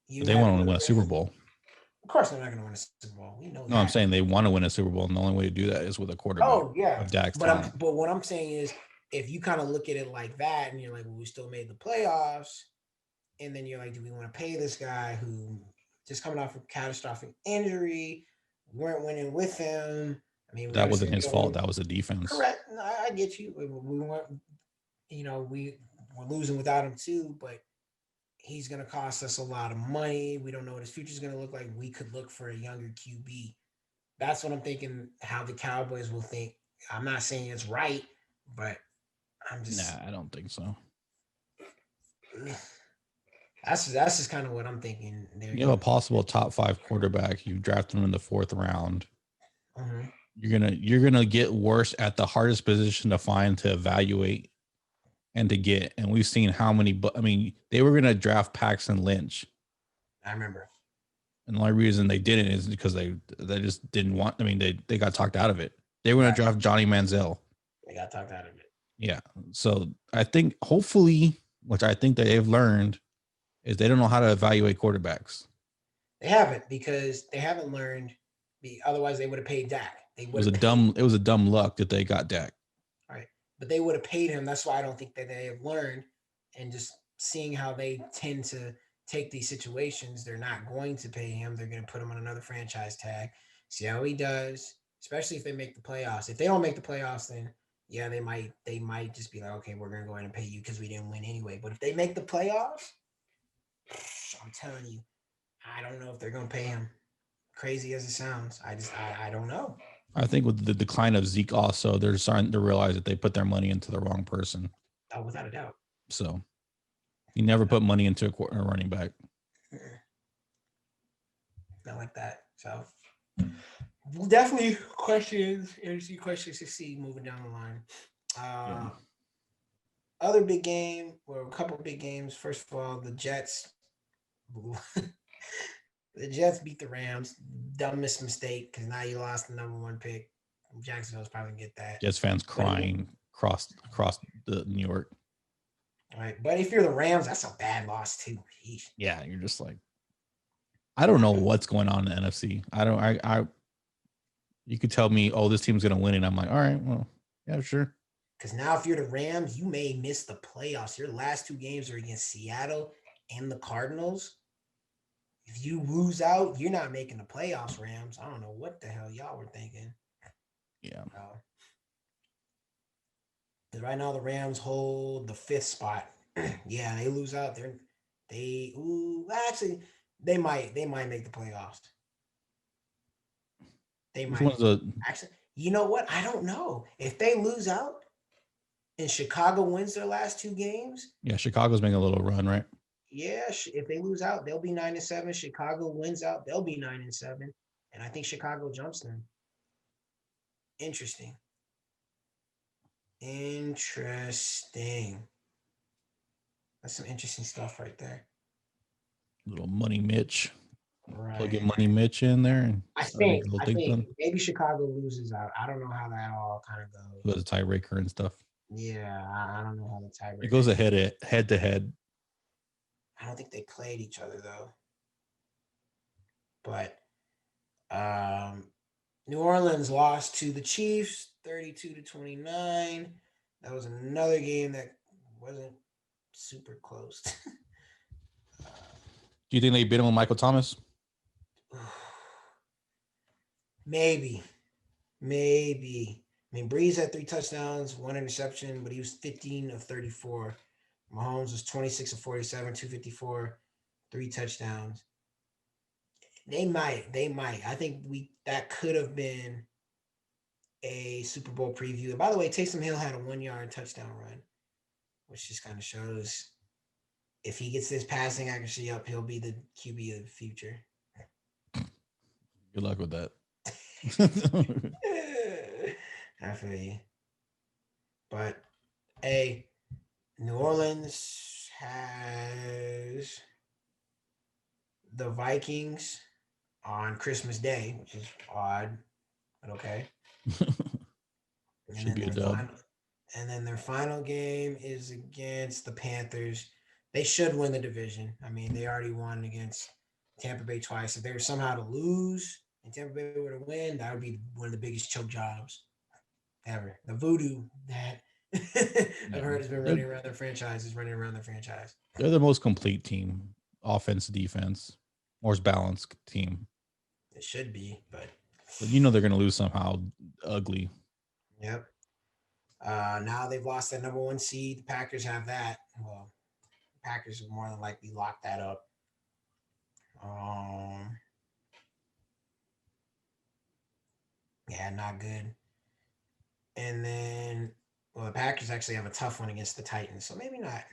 you But they had want to win another a Super Bowl. Of course, they're not going to win a Super Bowl. We know No, that. I'm saying they want to win a Super Bowl, and the only way to do that is with a quarterback. Oh yeah, of Dak's but talent. but what I'm saying is, if you kind of look at it like that, and you're like, well, we still made the playoffs, and then you're like, do we want to pay this guy who just coming off a catastrophic injury? We weren't winning with him. I mean, That wasn't his fault. That was the defense. Correct. No, I get you. We weren't. We were losing without him too, but he's going to cost us a lot of money. We don't know what his future is going to look like. We could look for a younger QB. That's what I'm thinking. How the Cowboys will think. I'm not saying it's right, but I'm just. Nah, I don't think so. That's just kind of what I'm thinking. You have a possible top 5 quarterback. You draft him in the 4th round. Mm-hmm. You're gonna get worse at the hardest position to find, to evaluate, and to get. And we've seen how many. But I mean, they were gonna draft Paxton Lynch. I remember. And the only reason they didn't is because they just didn't want. I mean, they got talked out of it. They were gonna draft Johnny Manziel. They got talked out of it. Yeah. So I think hopefully, which I think that they've learned, is they don't know how to evaluate quarterbacks. They haven't, because they haven't learned. Otherwise, they would have paid Dak. It was a dumb luck that they got Dak. All right, but they would have paid him. That's why I don't think that they have learned, and just seeing how they tend to take these situations, they're not going to pay him. They're going to put him on another franchise tag. See how he does, especially if they make the playoffs. If they don't make the playoffs, then yeah, they might just be like, okay, we're going to go ahead and pay you because we didn't win anyway. But if they make the playoffs, I'm telling you, I don't know if they're going to pay him. Crazy as it sounds, I don't know. I think with the decline of Zeke, also they're starting to realize that they put their money into the wrong person. Oh, without a doubt. So you never put money into a running back. Not like that. So definitely questions to see moving down the line. Other big game, or a couple of big games. First of all, the Jets. The Jets beat the Rams. Dumbest mistake, because now you lost the number 1 pick. Jacksonville's probably gonna get that. Jets fans crying across the New York. All right, but if you're the Rams, that's a bad loss too. Yeesh. Yeah, you're just like, I don't know what's going on in the NFC. I you could tell me, oh, this team's gonna win, and I'm like, all right, well, yeah, sure. Because now if you're the Rams, you may miss the playoffs. Your last 2 games are against Seattle and the Cardinals. If you lose out, you're not making the playoffs, Rams. I don't know what the hell y'all were thinking. Yeah. Because right now the Rams hold the 5th spot. Yeah, they lose out. Actually, they might make the playoffs. They might. Actually, you know what? I don't know. If they lose out and Chicago wins their last 2 games. Yeah, Chicago's making a little run, right? Yeah, if they lose out, they'll be 9-7. Chicago wins out, they'll be 9-7, and I think Chicago jumps them. Interesting. That's some interesting stuff right there. Little Money Mitch. Right. Plug in Money Mitch in there. And I think maybe Chicago loses out. I don't know how that all kind of goes. Who has a tiebreaker and stuff. Yeah, I don't know how the tiebreaker. It goes head to head. I don't think they played each other though. But New Orleans lost to the Chiefs 32-29. That was another game that wasn't super close. Do you think they beat him with Michael Thomas? Maybe. I mean, Breeze had 3 touchdowns, 1 interception, but he was 15 of 34. Mahomes was 26 of 47, 254, 3 touchdowns. They might. I think that could have been a Super Bowl preview. And by the way, Taysom Hill had a 1-yard touchdown run, which just kind of shows if he gets this passing accuracy up, he'll be the QB of the future. Good luck with that. I feel you. But A, New Orleans has the Vikings on Christmas Day, which is odd, but okay. And Should then be a their dub. final game is against the Panthers. They should win the division. I mean, they already won against Tampa Bay twice. If they were somehow to lose and Tampa Bay were to win, that would be one of the biggest choke jobs ever. The voodoo that I've heard has been running around their franchise is running around their franchise. They're the most complete team, offense, defense, more balanced team. It should be, but you know they're going to lose somehow, ugly. Yep. Now they've lost that number 1 seed. The Packers have that. Well, the Packers will more than likely lock that up. Yeah, not good. And then, well, the Packers actually have a tough one against the Titans, so maybe not.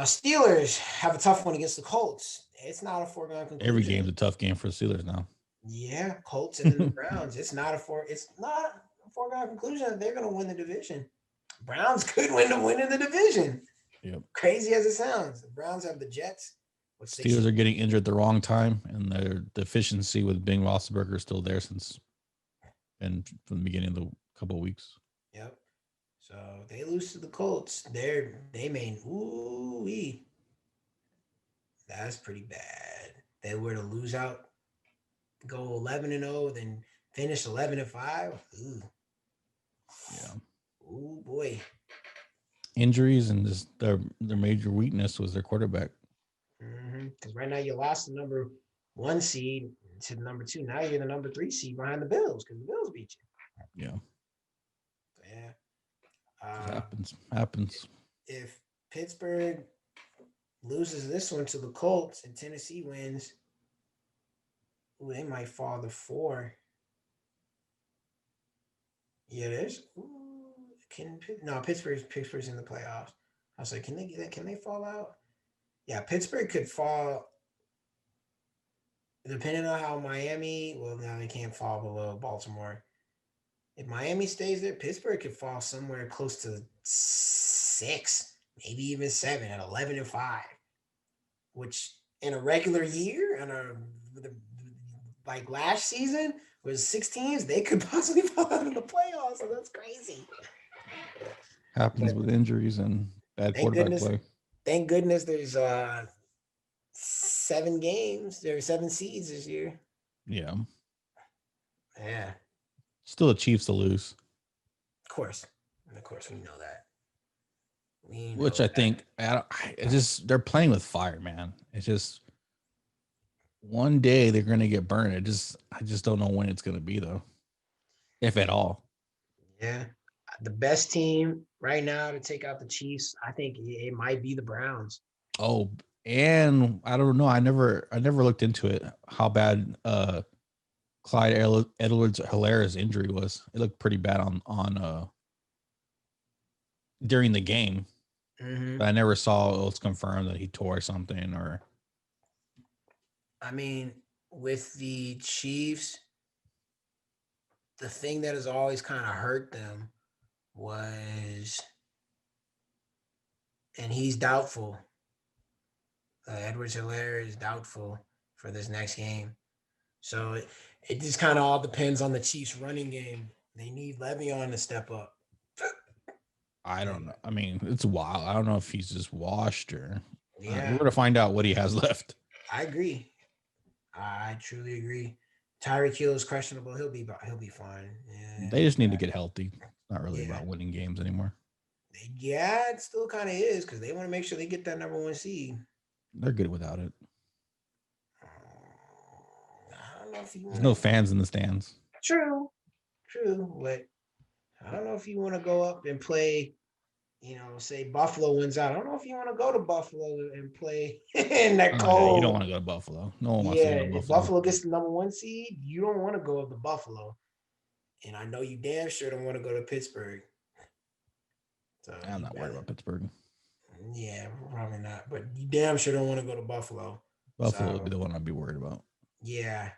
Steelers have a tough one against the Colts. It's not a foregone conclusion. Every game's a tough game for the Steelers now. Yeah, Colts and then the Browns. It's not a foregone conclusion that they're going to win the division. Browns could win the division. Yep. Crazy as it sounds, the Browns have the Jets. Steelers are getting injured at the wrong time, and their deficiency with Ben Roethlisberger is still there from the beginning of the couple of weeks. Yep. So they lose to the Colts. They may that's pretty bad. They were to lose out, go 11-0, then finish 11-5. Ooh. Yeah. Ooh boy. Injuries and just their major weakness was their quarterback. Because right now you lost the number 1 seed to the number 2. Now you're the number 3 seed behind the Bills because the Bills beat you. Yeah. Yeah. Happens. If Pittsburgh loses this one to the Colts and Tennessee wins, they might fall to 4. Yeah, Pittsburgh's in the playoffs. I was like, can they fall out? Yeah, Pittsburgh could fall depending on how Miami. Well, now they can't fall below Baltimore. If Miami stays there, Pittsburgh could fall somewhere close to 6, maybe even 7 at 11-5, which in a regular year, like last season was 6 teams, they could possibly fall out of the playoffs. So that's crazy. Happens with injuries and bad quarterback play. Thank goodness there's 7 games. There are 7 seeds this year. Yeah. Yeah. Still the Chiefs to lose. Of course, we know that. I think they're playing with fire, man. It's just one day they're gonna get burned. I just don't know when it's gonna be though, if at all. Yeah, the best team right now to take out the Chiefs, I think it might be the Browns. Oh, and I don't know. I never looked into it. How bad Clyde Edwards-Hilaire's injury was. It looked pretty bad on during the game. But I never saw it was confirmed that he tore something or. I mean, with the Chiefs, the thing that has always kind of hurt them was, and he's doubtful. Edwards-Hilaire is doubtful for this next game. So it just kind of all depends on the Chiefs' running game. They need Le'Veon to step up. I don't know. I mean, it's wild. I don't know if he's just washed or. Yeah. We're going to find out what he has left. I agree. I truly agree. Tyreek Hill is questionable. He'll be fine. Yeah. They just need to get healthy. It's not really about winning games anymore. Yeah, it still kind of is because they want to make sure they get that number 1 seed. They're good without it. I don't know if there's no fans in the stands. True, but I don't know if you want to go up and play, say Buffalo wins out. I don't know if you want to go to Buffalo and play in that cold. Yeah, you don't want to go to Buffalo. No one wants to go to Buffalo. If Buffalo gets the number 1 seed, you don't want to go up to Buffalo. And I know you damn sure don't want to go to Pittsburgh. So I'm not worried about Pittsburgh. Yeah, probably not. But you damn sure don't want to go to Buffalo. Buffalo would be the one I'd be worried about. Yeah.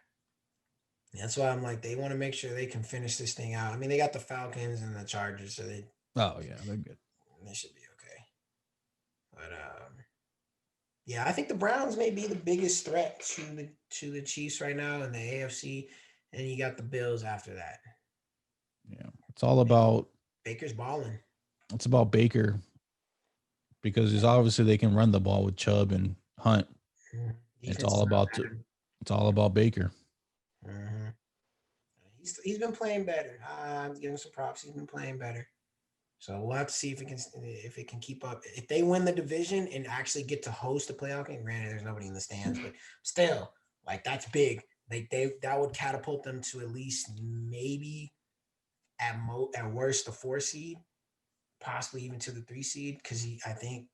That's why I'm like, they want to make sure they can finish this thing out. I mean, they got the Falcons and the Chargers, so they they're good. They should be okay. But yeah, I think the Browns may be the biggest threat to the Chiefs right now in the AFC, and you got the Bills after that. Yeah, it's all about Baker's balling. It's about Baker because it's obviously they can run the ball with Chubb and Hunt. It's all about Baker. Mm-hmm. He's been playing better. I'm giving some props. He's been playing better. So we'll have to see if it can keep up. If they win the division and actually get to host the playoff game, granted there's nobody in the stands, but still, like that's big. Like that would catapult them to at least maybe at worst the 4 seed, possibly even to the 3 seed. Because I think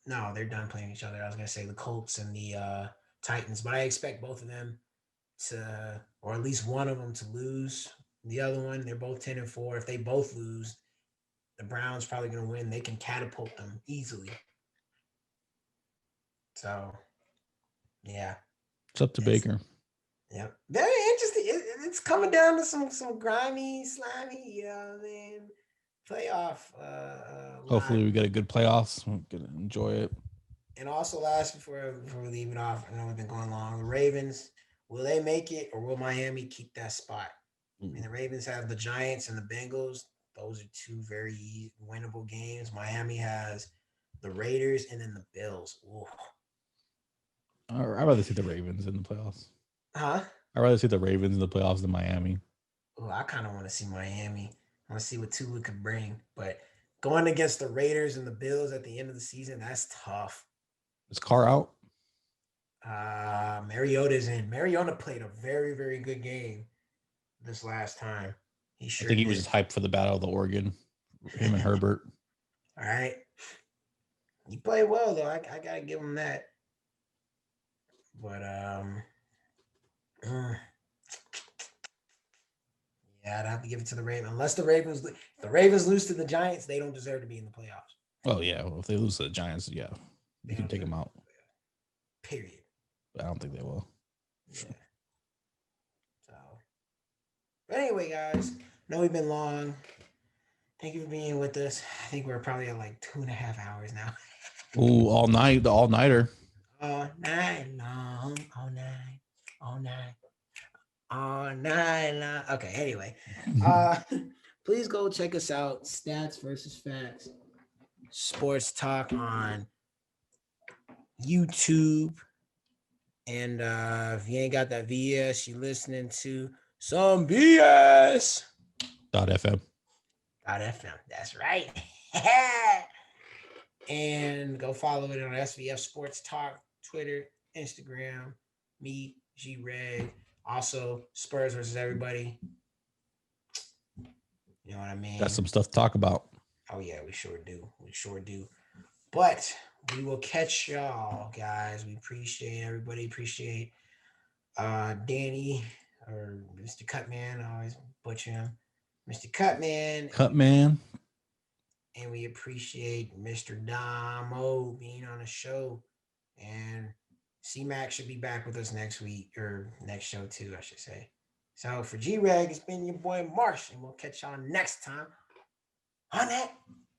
they're done playing each other. I was gonna say the Colts and the Titans, but I expect both of them to, or at least one of them to lose. The other one, they're both 10-4. If they both lose, the Browns probably going to win. They can catapult them easily. So, yeah. It's up to Baker. Yeah. Very interesting. It's coming down to some grimy, slimy, you know what I mean? Playoff. Hopefully we get a good playoffs. We're going to enjoy it. And also last, before we leave it off, I know we've been going long. The Ravens, will they make it or will Miami keep that spot? I mean, the Ravens have the Giants and the Bengals. Those are 2 very winnable games. Miami has the Raiders and then the Bills. Ooh. I'd rather see the Ravens in the playoffs. Huh? I'd rather see the Ravens in the playoffs than Miami. Oh, I kind of want to see Miami. I want to see what Tua could bring. But going against the Raiders and the Bills at the end of the season, that's tough. Is Carr out? Mariota's in. Mariota played a very, very good game this last time. I think he was just hyped for the Battle of the Oregon. Him and Herbert. All right. He played well though. I gotta give him that. But yeah, I'd have to give it to the Ravens. Unless the Ravens lose to the Giants, they don't deserve to be in the playoffs. Oh yeah, well, if they lose to the Giants, yeah, you can take them out. Period. But I don't think they will. Yeah. So, but anyway, guys, I know we've been long. Thank you for being with us. I think we're probably at like 2.5 hours now. Ooh, all night, the all-nighter. All night long, all night long. Okay, anyway. Please go check us out. Stats versus Facts. Sports Talk on YouTube. And if you ain't got that VS, you're listening to some BS. .fm. .fm. That's right. And go follow it on SVF Sports Talk, Twitter, Instagram, me, G-Reg. Also, Spurs versus everybody. You know what I mean? Got some stuff to talk about. Oh, yeah, we sure do. But we will catch y'all, guys. We appreciate everybody. Appreciate Danny or Mr. Cutman. I always butcher him. Mr. Cutman. And we appreciate Mr. Damo being on the show. And C-Mac should be back with us next week, or next show too, I should say. So for G-Reg, it's been your boy Marsh, and we'll catch y'all next time on that.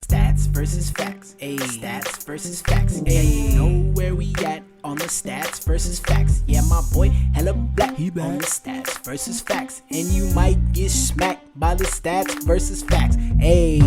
Stats versus facts. Ayy. Stats versus facts. Ayy. Know where we at on the stats versus facts. Yeah, my boy hella black. He on the stats versus facts. And you might get smacked by the stats versus facts. Ayy.